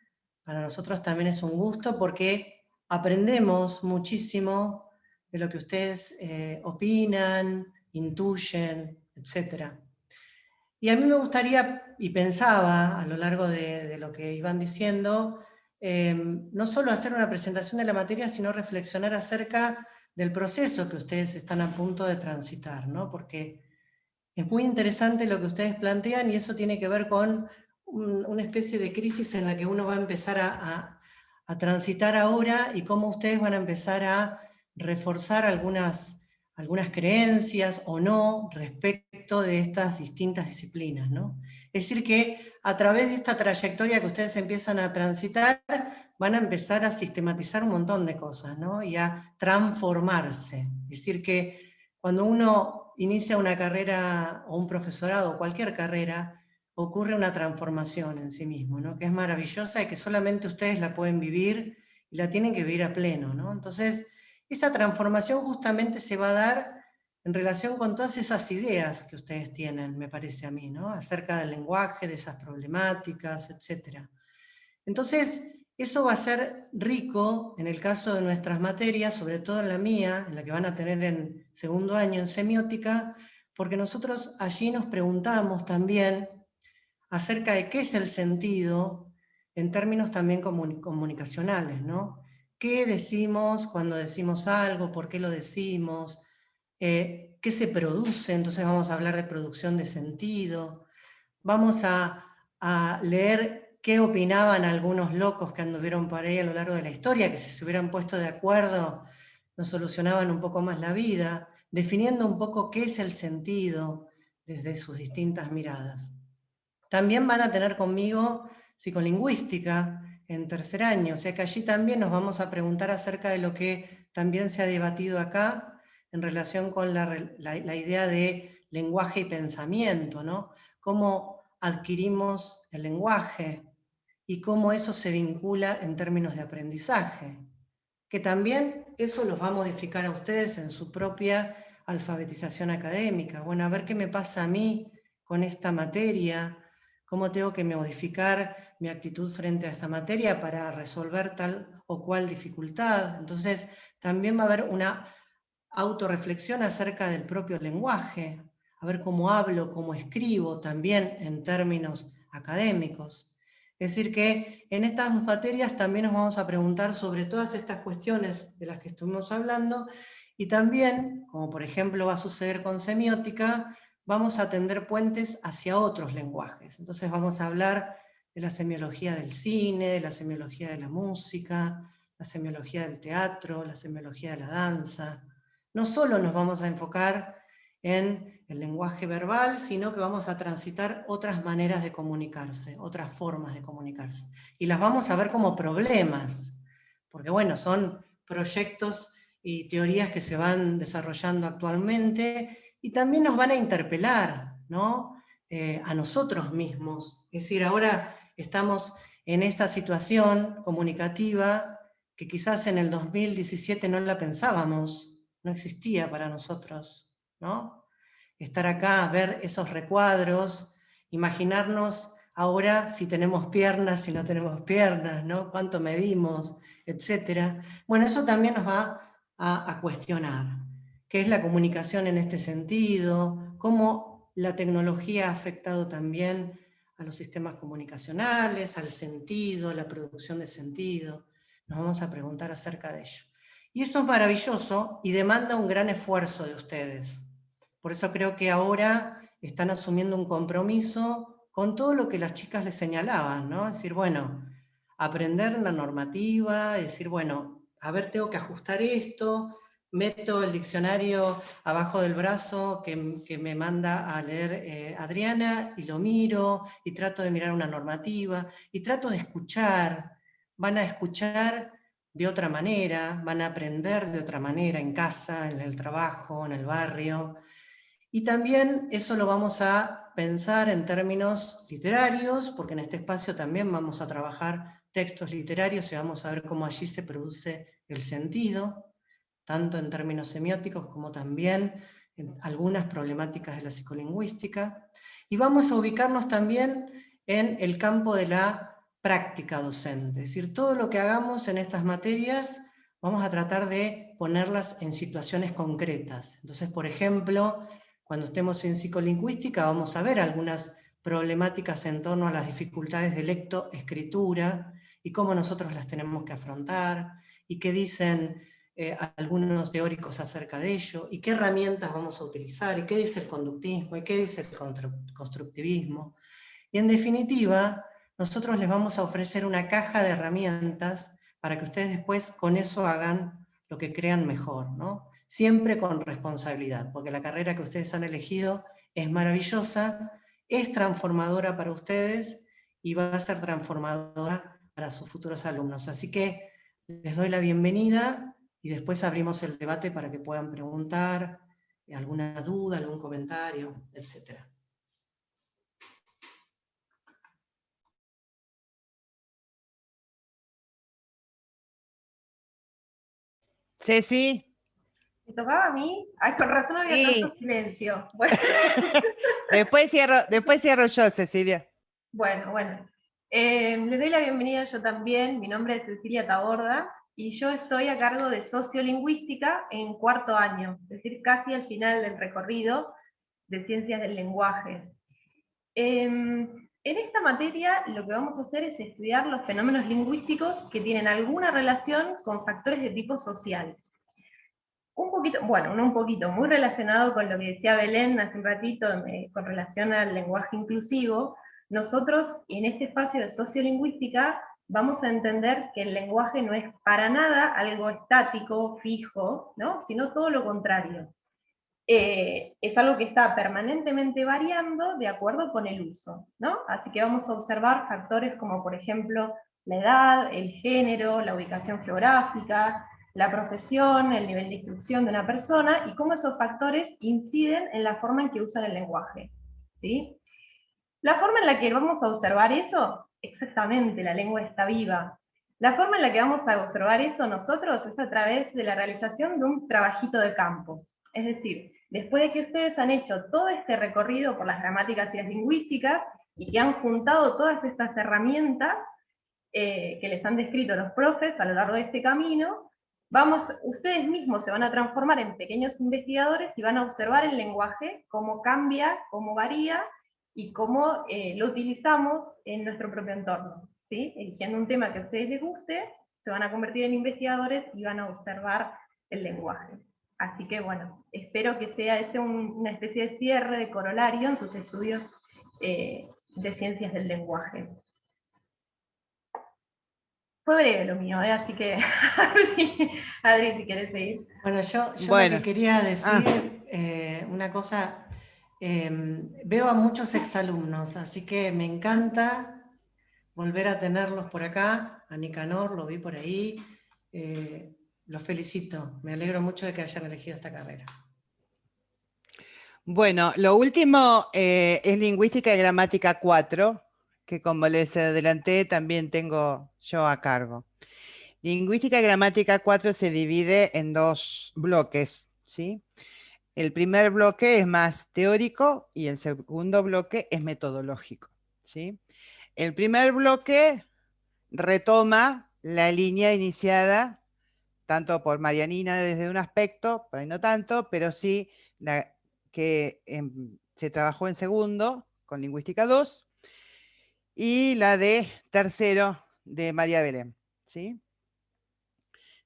Speaker 4: Para nosotros también es un gusto porque aprendemos muchísimo de lo que ustedes opinan, intuyen, etc. Y a mí me gustaría, y pensaba a lo largo de lo que iban diciendo, no solo hacer una presentación de la materia, sino reflexionar acerca del proceso que ustedes están a punto de transitar, ¿no? Porque es muy interesante lo que ustedes plantean, y eso tiene que ver con una especie de crisis en la que uno va a empezar a transitar ahora, y cómo ustedes van a empezar a reforzar algunas creencias o no respecto de estas distintas disciplinas, ¿no? Es decir, que a través de esta trayectoria que ustedes empiezan a transitar, van a empezar a sistematizar un montón de cosas, ¿no? Y a transformarse. Es decir, que cuando uno inicia una carrera o un profesorado o cualquier carrera, ocurre una transformación en sí mismo, ¿no? Que es maravillosa y que solamente ustedes la pueden vivir y la tienen que vivir a pleno, ¿no? Entonces, esa transformación justamente se va a dar en relación con todas esas ideas que ustedes tienen, me parece a mí, ¿no? Acerca del lenguaje, de esas problemáticas, etc. Entonces, eso va a ser rico en el caso de nuestras materias, sobre todo en la mía, en la que van a tener en segundo año en semiótica, porque nosotros allí nos preguntamos también acerca de qué es el sentido en términos también comunicacionales, ¿no? ¿Qué decimos cuando decimos algo? ¿Por qué lo decimos? ¿Qué se produce? Entonces vamos a hablar de producción de sentido. Vamos a leer qué opinaban algunos locos que anduvieron por ahí a lo largo de la historia, que si se hubieran puesto de acuerdo nos solucionaban un poco más la vida, definiendo un poco qué es el sentido desde sus distintas miradas. También van a tener conmigo psicolingüística en tercer año, o sea que allí también nos vamos a preguntar acerca de lo que también se ha debatido acá en relación con la idea de lenguaje y pensamiento, ¿no? Cómo adquirimos el lenguaje y cómo eso se vincula en términos de aprendizaje. que también eso los va a modificar a ustedes en su propia alfabetización académica. Bueno, a ver qué me pasa a mí con esta materia, cómo tengo que modificar mi actitud frente a esta materia para resolver tal o cual dificultad. Entonces, también va a haber una autorreflexión acerca del propio lenguaje, a ver cómo hablo, cómo escribo, también en términos académicos. Es decir que en estas dos materias también nos vamos a preguntar sobre todas estas cuestiones de las que estuvimos hablando, y también, como por ejemplo va a suceder con semiótica, vamos a tender puentes hacia otros lenguajes. Entonces vamos a hablar de la semiología del cine, de la semiología de la música, la semiología del teatro, la semiología de la danza. No solo nos vamos a enfocar en el lenguaje verbal, sino que vamos a transitar otras maneras de comunicarse, otras formas de comunicarse. Y las vamos a ver como problemas, porque bueno, son proyectos y teorías que se van desarrollando actualmente y también nos van a interpelar, ¿no? A nosotros mismos. Es decir, ahora estamos en esta situación comunicativa que quizás en el 2017 no la pensábamos, no existía para nosotros, ¿no? Estar acá, ver esos recuadros, imaginarnos ahora si tenemos piernas, si no tenemos piernas, ¿no? Cuánto medimos, etc. Bueno, eso también nos va a cuestionar. ¿Qué es la comunicación en este sentido? ¿Cómo la tecnología ha afectado también a los sistemas comunicacionales, al sentido, a la producción de sentido? Nos vamos a preguntar acerca de ello. Y eso es maravilloso y demanda un gran esfuerzo de ustedes. Por eso creo que ahora están asumiendo un compromiso con todo lo que las chicas les señalaban, ¿no? Es decir, bueno, aprender la normativa, decir, bueno, a ver, tengo que ajustar esto, meto el diccionario abajo del brazo que me manda a leer Adriana y lo miro y trato de mirar una normativa y trato de escuchar. Van a escuchar de otra manera, van a aprender de otra manera en casa, en el trabajo, en el barrio. Y también eso lo vamos a pensar en términos literarios, porque en este espacio también vamos a trabajar textos literarios y vamos a ver cómo allí se produce el sentido, tanto en términos semióticos como también en algunas problemáticas de la psicolingüística. Y vamos a ubicarnos también en el campo de la práctica docente, es decir, todo lo que hagamos en estas materias vamos a tratar de ponerlas en situaciones concretas. Entonces, por ejemplo, cuando estemos en psicolingüística vamos a ver algunas problemáticas en torno a las dificultades de lectoescritura y cómo nosotros las tenemos que afrontar y qué dicen algunos teóricos acerca de ello y qué herramientas vamos a utilizar y qué dice el conductismo y qué dice el constructivismo. Y en definitiva, nosotros les vamos a ofrecer una caja de herramientas para que ustedes después con eso hagan lo que crean mejor, ¿no? Siempre con responsabilidad, porque la carrera que ustedes han elegido es maravillosa, es transformadora para ustedes y va a ser transformadora para sus futuros alumnos. Así que les doy la bienvenida y después abrimos el debate para que puedan preguntar alguna duda, algún comentario, etc.
Speaker 5: Ceci.
Speaker 7: ¿Me tocaba a mí? Ay, con razón había
Speaker 5: Sí.
Speaker 7: tanto silencio. Bueno.
Speaker 5: Después cierro yo, Cecilia.
Speaker 7: Bueno. Les doy la bienvenida yo también. Mi nombre es Cecilia Taborda y yo estoy a cargo de sociolingüística en cuarto año, es decir, casi al final del recorrido de ciencias del lenguaje. En esta materia lo que vamos a hacer es estudiar los fenómenos lingüísticos que tienen alguna relación con factores de tipo social. Un poquito, bueno, no un poquito, muy relacionado con lo que decía Belén hace un ratito con relación al lenguaje inclusivo. Nosotros en este espacio de sociolingüística vamos a entender que el lenguaje no es para nada algo estático, fijo, ¿no? Sino todo lo contrario. Es algo que está permanentemente variando de acuerdo con el uso, ¿no? Así que vamos a observar factores como, por ejemplo, la edad, el género, la ubicación geográfica, la profesión, el nivel de instrucción de una persona, y cómo esos factores inciden en la forma en que usan el lenguaje, ¿sí? La forma en la que vamos a observar eso, exactamente, la lengua está viva. La forma en la que vamos a observar eso nosotros es a través de la realización de un trabajito de campo. Es decir, después de que ustedes han hecho todo este recorrido por las gramáticas y las lingüísticas y que han juntado todas estas herramientas que les han descrito los profes a lo largo de este camino, ustedes mismos se van a transformar en pequeños investigadores y van a observar el lenguaje, cómo cambia, cómo varía y cómo lo utilizamos en nuestro propio entorno. ¿Sí? Eligiendo un tema que a ustedes les guste, se van a convertir en investigadores y van a observar el lenguaje. Así que bueno, espero que sea una especie de cierre, de corolario en sus estudios de ciencias del lenguaje. Fue breve lo mío, así que Adri, si querés seguir.
Speaker 4: Bueno, yo
Speaker 5: Bueno.
Speaker 4: lo que quería decir, una cosa, veo a muchos exalumnos, así que me encanta volver a tenerlos por acá. A Nicanor lo vi por ahí, los felicito, me alegro mucho de que hayan elegido esta carrera.
Speaker 5: Bueno, lo último es Lingüística y Gramática 4, que como les adelanté también tengo yo a cargo. Lingüística y Gramática 4 se divide en 2 bloques, ¿sí? El primer bloque es más teórico y el segundo bloque es metodológico, ¿sí? El primer bloque retoma la línea iniciada tanto por Marianina desde un aspecto, por ahí no tanto, pero sí la que se trabajó en segundo con Lingüística 2 y la de tercero de María Belén, ¿sí?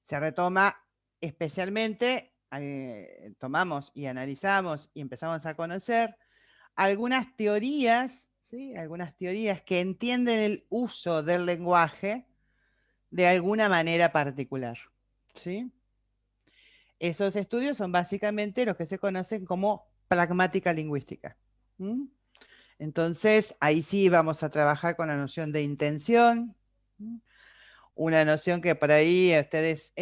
Speaker 5: Se retoma especialmente, tomamos y analizamos y empezamos a conocer algunas teorías, ¿sí? Algunas teorías que entienden el uso del lenguaje de alguna manera particular, ¿sí? Esos estudios son básicamente los que se conocen como pragmática lingüística. ¿Mm? Entonces, ahí sí vamos a trabajar con la noción de intención, ¿Mm? Una noción que por ahí ustedes,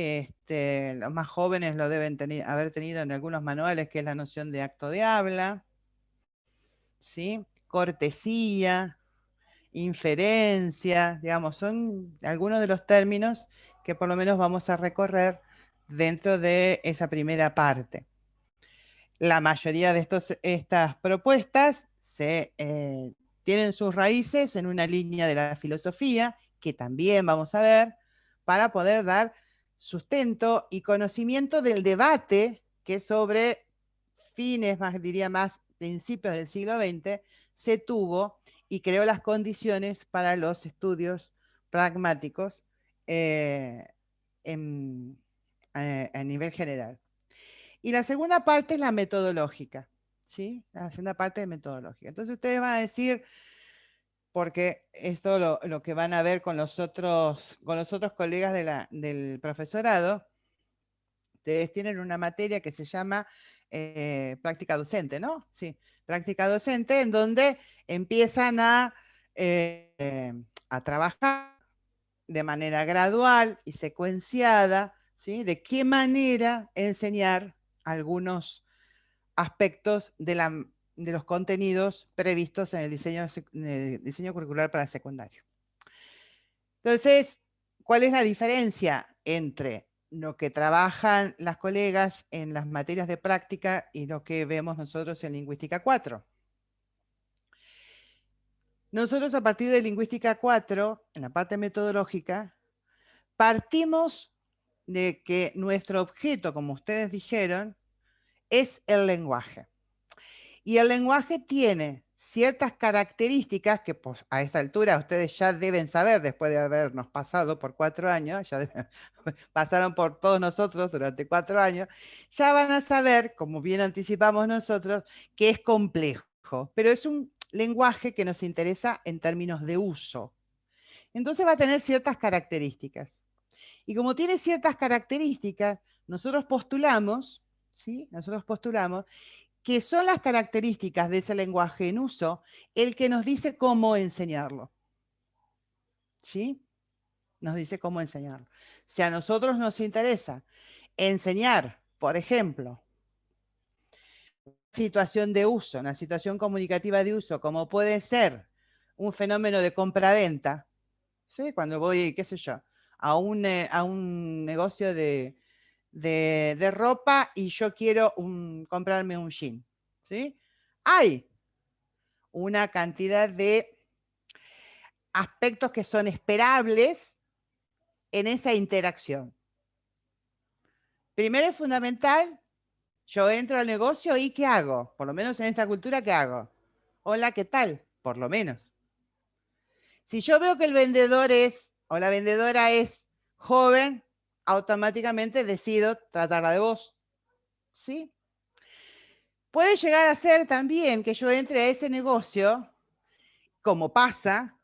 Speaker 5: los más jóvenes, lo deben haber tenido en algunos manuales, que es la noción de acto de habla, ¿sí? Cortesía, inferencia, digamos, son algunos de los términos que por lo menos vamos a recorrer dentro de esa primera parte. La mayoría de estas propuestas tienen sus raíces en una línea de la filosofía, que también vamos a ver, para poder dar sustento y conocimiento del debate que sobre fines, diría más principios del siglo XX, se tuvo y creó las condiciones para los estudios pragmáticos a nivel general. Y la segunda parte es la metodológica, ¿sí? La segunda parte es metodológica. Entonces ustedes van a decir, porque esto lo que van a ver con los otros colegas del profesorado, ustedes tienen una materia que se llama práctica docente, ¿no? Sí, práctica docente, en donde empiezan a trabajar de manera gradual y secuenciada, ¿sí? De qué manera enseñar algunos aspectos de los contenidos previstos en el diseño curricular para secundario. Entonces, ¿cuál es la diferencia entre lo que trabajan las colegas en las materias de práctica y lo que vemos nosotros en Lingüística 4? Nosotros, a partir de Lingüística 4, en la parte metodológica, partimos de que nuestro objeto, como ustedes dijeron, es el lenguaje. Y el lenguaje tiene ciertas características que pues, a esta altura ustedes ya deben saber, después de habernos pasado por 4 años, pasaron por todos nosotros durante 4 años, ya van a saber, como bien anticipamos nosotros, que es complejo, pero es un lenguaje que nos interesa en términos de uso. Entonces va a tener ciertas características. Y como tiene ciertas características, nosotros postulamos, ¿sí? Nosotros postulamos que son las características de ese lenguaje en uso el que nos dice cómo enseñarlo. ¿Sí? Nos dice cómo enseñarlo. Si a nosotros nos interesa enseñar, por ejemplo, situación de uso, una situación comunicativa de uso, como puede ser un fenómeno de compra-venta, ¿sí? Cuando voy, qué sé yo, a un negocio de ropa y yo quiero comprarme un jean, ¿sí? Hay una cantidad de aspectos que son esperables en esa interacción. Primero es fundamental, yo entro al negocio y ¿qué hago? Por lo menos en esta cultura, ¿qué hago? Hola, ¿qué tal? Por lo menos. Si yo veo que el vendedor o la vendedora es joven, automáticamente decido tratarla de vos. ¿Sí? Puede llegar a ser también que yo entre a ese negocio, como pasa,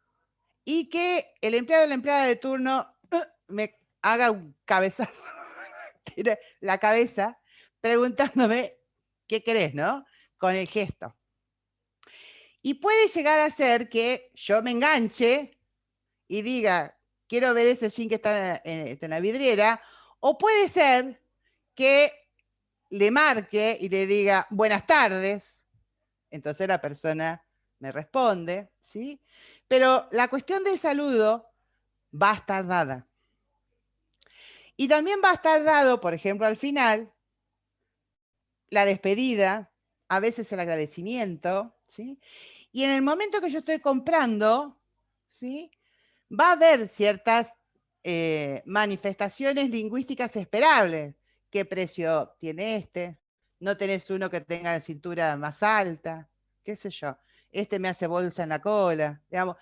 Speaker 5: y que el empleado o la empleada de turno me haga un cabezazo, tire la cabeza, preguntándome, ¿qué querés, no? Con el gesto. Y puede llegar a ser que yo me enganche y diga, quiero ver ese jean que está en la vidriera, o puede ser que le marque y le diga, buenas tardes, entonces la persona me responde, ¿sí? Pero la cuestión del saludo va a estar dada. Y también va a estar dado, por ejemplo, al final, la despedida, a veces el agradecimiento, ¿sí? Y en el momento que yo estoy comprando, ¿sí? Va a haber ciertas manifestaciones lingüísticas esperables. ¿Qué precio tiene este? ¿No tenés uno que tenga la cintura más alta? ¿Qué sé yo? Este me hace bolsa en la cola. Digamos,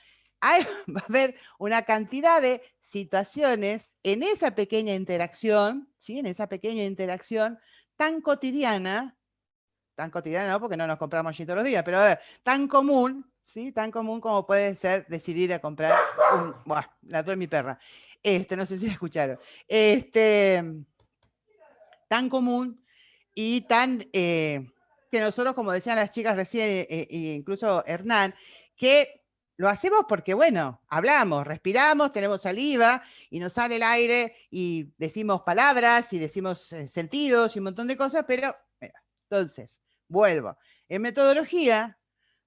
Speaker 5: va a haber una cantidad de situaciones en esa pequeña interacción, ¿sí? En esa pequeña interacción tan cotidiana no, porque no nos compramos allí todos los días, pero a ver, tan común, ¿sí? Tan común como puede ser decidir a comprar buah, la tuve mi perra. No sé si la escucharon. Tan común y tan que nosotros, como decían las chicas recién, e incluso Hernán, que lo hacemos porque, bueno, hablamos, respiramos, tenemos saliva y nos sale el aire y decimos palabras y decimos sentidos y un montón de cosas, pero, mira, entonces, vuelvo. En metodología,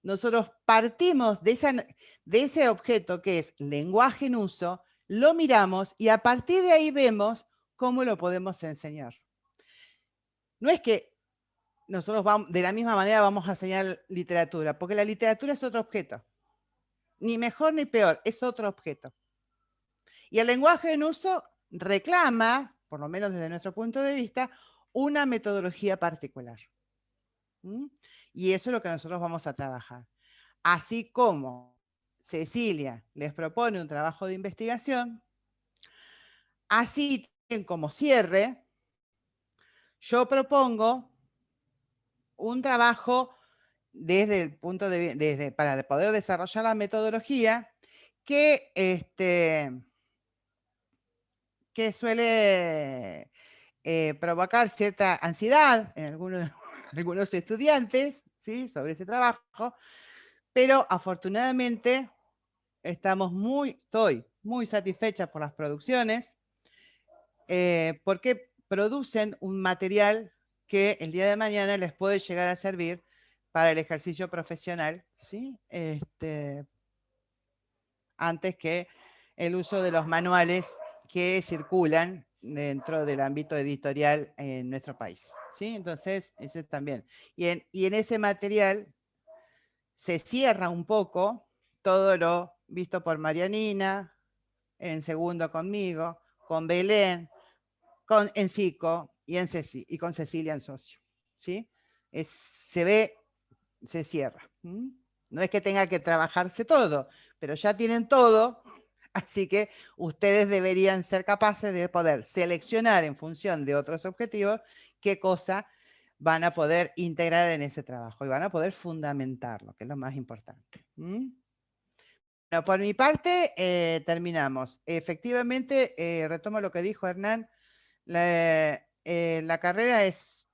Speaker 5: nosotros partimos de ese objeto que es lenguaje en uso, lo miramos y a partir de ahí vemos cómo lo podemos enseñar. No es que nosotros de la misma manera vamos a enseñar literatura, porque la literatura es otro objeto. Ni mejor ni peor, es otro objeto. Y el lenguaje en uso reclama, por lo menos desde nuestro punto de vista, una metodología particular. ¿Mm? Y eso es lo que nosotros vamos a trabajar. Así como Cecilia les propone un trabajo de investigación, así como cierre, yo propongo un trabajo desde el punto de para poder desarrollar la metodología que, que suele provocar cierta ansiedad en algunos estudiantes, ¿sí? Sobre ese trabajo, pero afortunadamente estoy muy satisfecha por las producciones, porque producen un material que el día de mañana les puede llegar a servir para el ejercicio profesional, ¿sí? Antes que el uso de los manuales que circulan dentro del ámbito editorial en nuestro país, ¿sí? Entonces, ese también. Y en ese material se cierra un poco todo lo visto por Marianina, en segundo conmigo, con Belén, con Encico y con Cecilia en socio, ¿sí? Se ve, se cierra. No es que tenga que trabajarse todo, pero ya tienen todo, así que ustedes deberían ser capaces de poder seleccionar en función de otros objetivos qué cosa van a poder integrar en ese trabajo y van a poder fundamentarlo, que es lo más importante. Bueno, por mi parte, terminamos. Efectivamente, retomo lo que dijo Hernán, la carrera es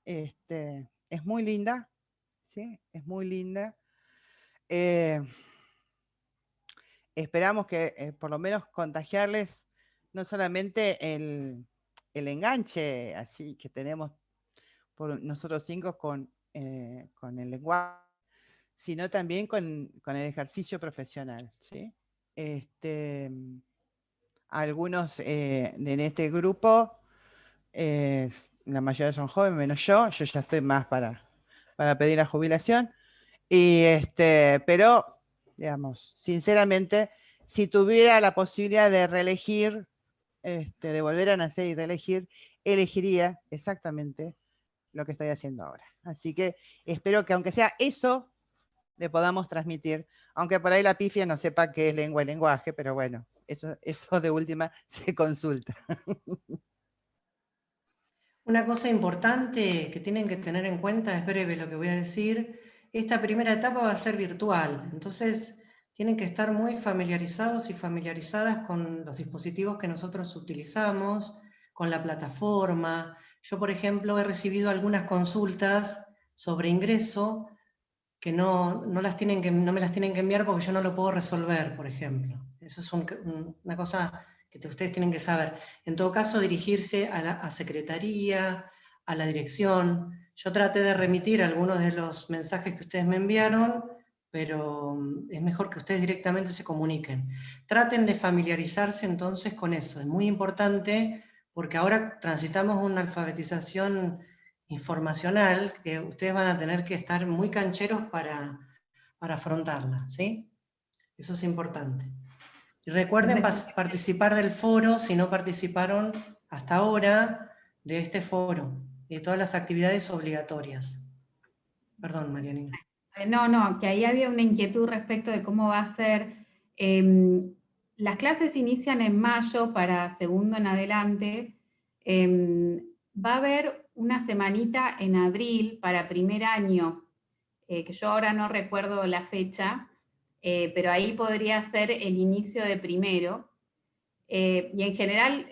Speaker 5: muy linda, ¿sí? Es muy linda. Esperamos que por lo menos contagiarles no solamente el enganche así que tenemos por nosotros 5 con el lenguaje, sino también con el ejercicio profesional, ¿sí? algunos en este grupo, la mayoría son jóvenes, menos yo ya estoy más para pedir la jubilación, pero, digamos, sinceramente, si tuviera la posibilidad de reelegir, de volver a nacer y reelegir, elegiría exactamente lo que estoy haciendo ahora. Así que espero que aunque sea eso, le podamos transmitir, aunque por ahí la pifia no sepa qué es lengua y lenguaje, pero bueno, eso de última se consulta.
Speaker 4: Una cosa importante que tienen que tener en cuenta, es breve lo que voy a decir, esta primera etapa va a ser virtual, entonces tienen que estar muy familiarizados y familiarizadas con los dispositivos que nosotros utilizamos, con la plataforma. Yo, por ejemplo, he recibido algunas consultas sobre ingreso que no me las tienen que enviar porque yo no lo puedo resolver, por ejemplo. Eso es una cosa que ustedes tienen que saber. En todo caso, dirigirse a secretaría, a la dirección. Yo traté de remitir algunos de los mensajes que ustedes me enviaron, pero es mejor que ustedes directamente se comuniquen. Traten de familiarizarse entonces con eso, es muy importante porque ahora transitamos una alfabetización informacional que ustedes van a tener que estar muy cancheros para afrontarla, ¿sí? Eso es importante. Y recuerden participar del foro si no participaron hasta ahora de este foro y de todas las actividades obligatorias. Perdón, Marianina.
Speaker 2: No, que ahí había una inquietud respecto de cómo va a ser. Las clases inician en mayo para segundo en adelante. Va a haber una semanita en abril para primer año, que yo ahora no recuerdo la fecha, pero ahí podría ser el inicio de primero. Y en general,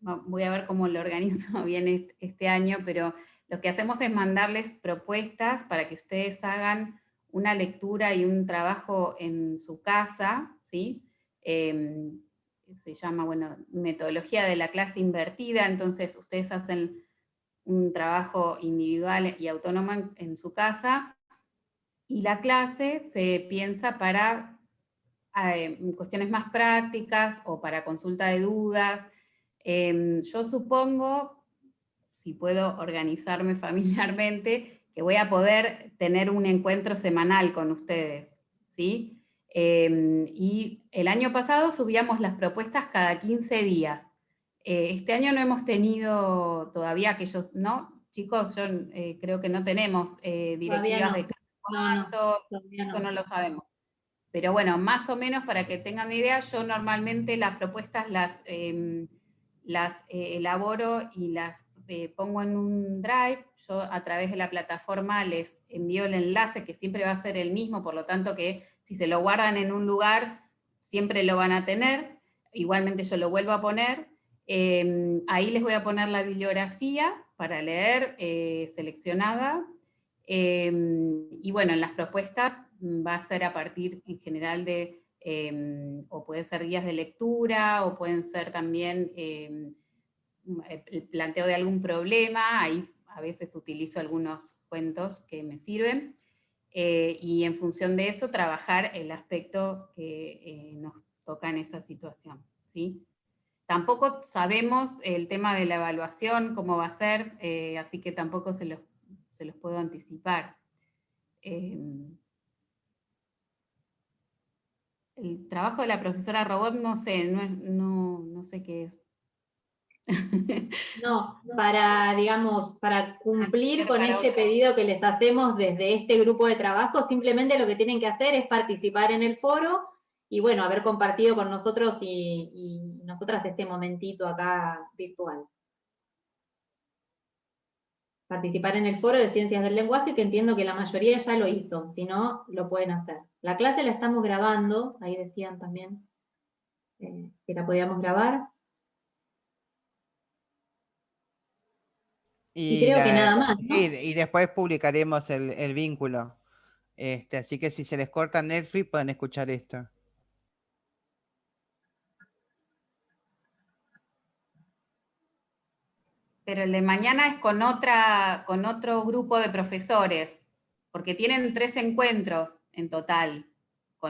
Speaker 2: voy a ver cómo lo organizo bien este año, pero lo que hacemos es mandarles propuestas para que ustedes hagan una lectura y un trabajo en su casa, ¿sí? Se llama, bueno, metodología de la clase invertida, entonces ustedes hacen un trabajo individual y autónomo en su casa, y la clase se piensa para cuestiones más prácticas o para consulta de dudas. Yo supongo, si puedo organizarme familiarmente, que voy a poder tener un encuentro semanal con ustedes, ¿sí? Y el año pasado subíamos las propuestas cada 15 días. Este año no hemos tenido todavía aquellos, ¿no? Chicos, yo creo que no tenemos directivas de cuánto, eso no lo sabemos. Pero bueno, más o menos para que tengan una idea, yo normalmente las propuestas las elaboro y las pongo en un drive. Yo a través de la plataforma les envío el enlace, que siempre va a ser el mismo, por lo tanto que si se lo guardan en un lugar, siempre lo van a tener. Igualmente yo lo vuelvo a poner. Ahí les voy a poner la bibliografía para leer, seleccionada. Y bueno, en las propuestas va a ser a partir en general de, o puede ser guías de lectura, o pueden ser también el planteo de algún problema. Ahí a veces utilizo algunos cuentos que me sirven, y en función de eso trabajar el aspecto que nos toca en esa situación, ¿sí? Tampoco sabemos el tema de la evaluación, cómo va a ser, así que tampoco se los puedo anticipar. El trabajo de la profesora Robot, no sé, no sé qué es.
Speaker 6: No, para cumplir con este pedido que les hacemos desde este grupo de trabajo, simplemente lo que tienen que hacer es participar en el foro y bueno, haber compartido con nosotros y nosotras este momentito acá virtual. Participar en el foro de Ciencias del Lenguaje, que entiendo que la mayoría ya lo hizo, si no, lo pueden hacer. La clase la estamos grabando, ahí decían también que la podíamos grabar. Y creo que nada más, ¿no?
Speaker 5: Sí, y después publicaremos el vínculo. Así que si se les corta Netflix, pueden escuchar esto.
Speaker 2: Pero el de mañana es con otro grupo de profesores, porque tienen 3 encuentros en total,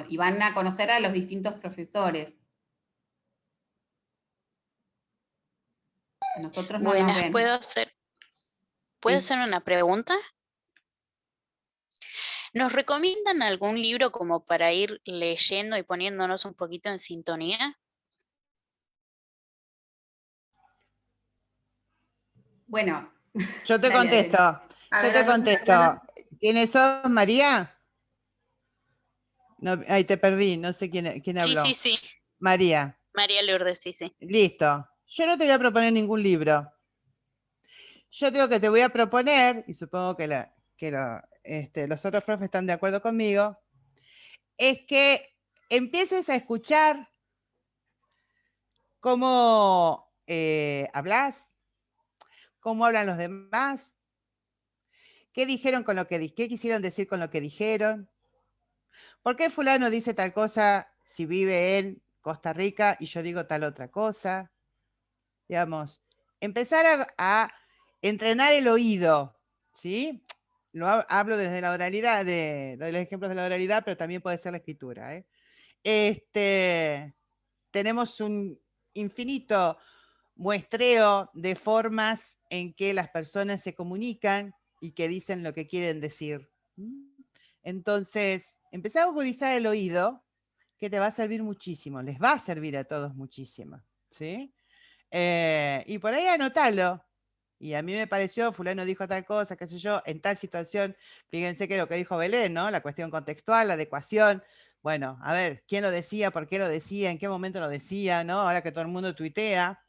Speaker 2: y van a conocer a los distintos profesores. Nosotros no nos
Speaker 10: Buenas,
Speaker 2: ven.
Speaker 10: ¿puedo hacer
Speaker 2: Sí.
Speaker 10: una pregunta? ¿Nos recomiendan algún libro como para ir leyendo y poniéndonos un poquito en sintonía?
Speaker 2: Bueno,
Speaker 5: Yo te
Speaker 2: dale, Adriana.
Speaker 5: contesto.
Speaker 7: A
Speaker 5: Yo
Speaker 7: ver,
Speaker 5: te
Speaker 7: anote,
Speaker 5: contesto.
Speaker 7: Adriana.
Speaker 5: ¿Quiénes sos, María? No, ahí te perdí, no sé quién
Speaker 10: Sí,
Speaker 5: habló.
Speaker 10: sí, sí.
Speaker 5: María,
Speaker 10: María Lourdes, sí, sí.
Speaker 5: listo. Yo no te voy a proponer ningún libro. Yo digo que te voy a proponer, y supongo que, los otros profes están de acuerdo conmigo, es que empieces a escuchar cómo hablas, cómo hablan los demás, qué dijeron con lo que qué quisieron decir con lo que dijeron, por qué fulano dice tal cosa si vive en Costa Rica y yo digo tal otra cosa. Digamos, empezar a entrenar el oído, ¿sí? Hablo desde la oralidad, de los ejemplos de la oralidad, pero también puede ser la escritura, ¿eh? Tenemos un infinito muestreo de formas en que las personas se comunican y que dicen lo que quieren decir. Entonces, empezar a agudizar el oído, que te va a servir muchísimo, les va a servir a todos muchísimo, ¿sí? Y por ahí anotalo. Y a mí me pareció, fulano dijo tal cosa, qué sé yo, en tal situación, fíjense que lo que dijo Belén, ¿no? La cuestión contextual, la adecuación. Bueno, a ver, ¿quién lo decía? ¿Por qué lo decía? ¿En qué momento lo decía? ¿No? Ahora que todo el mundo tuitea,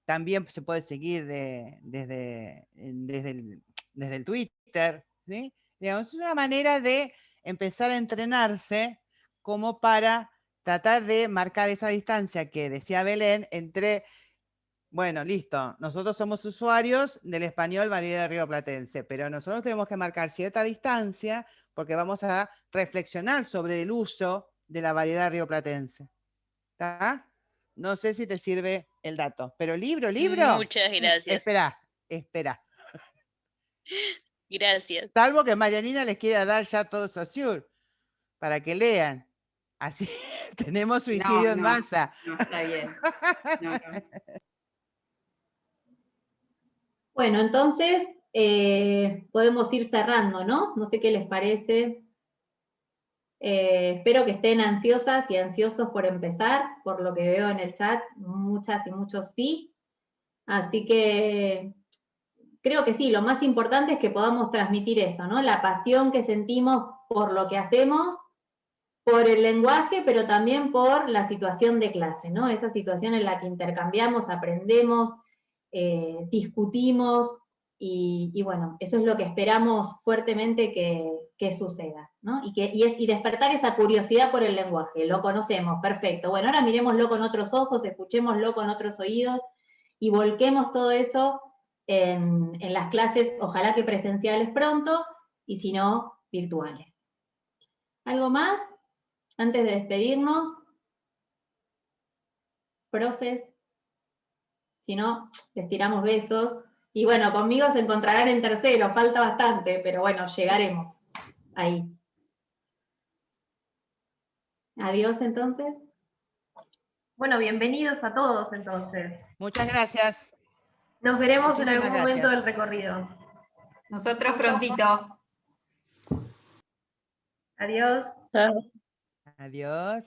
Speaker 5: también se puede seguir desde el Twitter, ¿sí? Digamos, es una manera de empezar a entrenarse como para tratar de marcar esa distancia que decía Belén entre, bueno, listo, nosotros somos usuarios del español variedad rioplatense, pero nosotros tenemos que marcar cierta distancia porque vamos a reflexionar sobre el uso de la variedad rioplatense. ¿Está? No sé si te sirve el dato, pero libro.
Speaker 10: Muchas gracias.
Speaker 5: Espera.
Speaker 10: Gracias.
Speaker 5: Salvo que Marianina les quiera dar ya todo Saussure para que lean. Así tenemos suicidio en masa.
Speaker 2: No, está bien. No.
Speaker 6: Bueno, entonces podemos ir cerrando, ¿no? No sé qué les parece. Espero que estén ansiosas y ansiosos por empezar, por lo que veo en el chat, muchas y muchos sí. Así que creo que sí, lo más importante es que podamos transmitir eso, ¿no? La pasión que sentimos por lo que hacemos, por el lenguaje, pero también por la situación de clase, ¿no? Esa situación en la que intercambiamos, aprendemos, discutimos, y bueno, eso es lo que esperamos fuertemente que suceda, ¿no? Y despertar esa curiosidad por el lenguaje. Lo conocemos, perfecto. Bueno, ahora miremoslo con otros ojos, escuchémoslo con otros oídos y volquemos todo eso en las clases, ojalá que presenciales pronto, y si no, virtuales. ¿Algo más? Antes de despedirnos, profes, si no, les tiramos besos. Y bueno, conmigo se encontrarán en tercero, falta bastante, pero bueno, llegaremos ahí. Adiós entonces.
Speaker 7: Bueno, bienvenidos a todos entonces.
Speaker 5: Muchas gracias.
Speaker 7: Nos veremos en
Speaker 5: Muchísimas
Speaker 7: algún momento
Speaker 5: gracias.
Speaker 7: del recorrido.
Speaker 2: Nosotros prontito.
Speaker 7: Adiós.
Speaker 5: Adiós.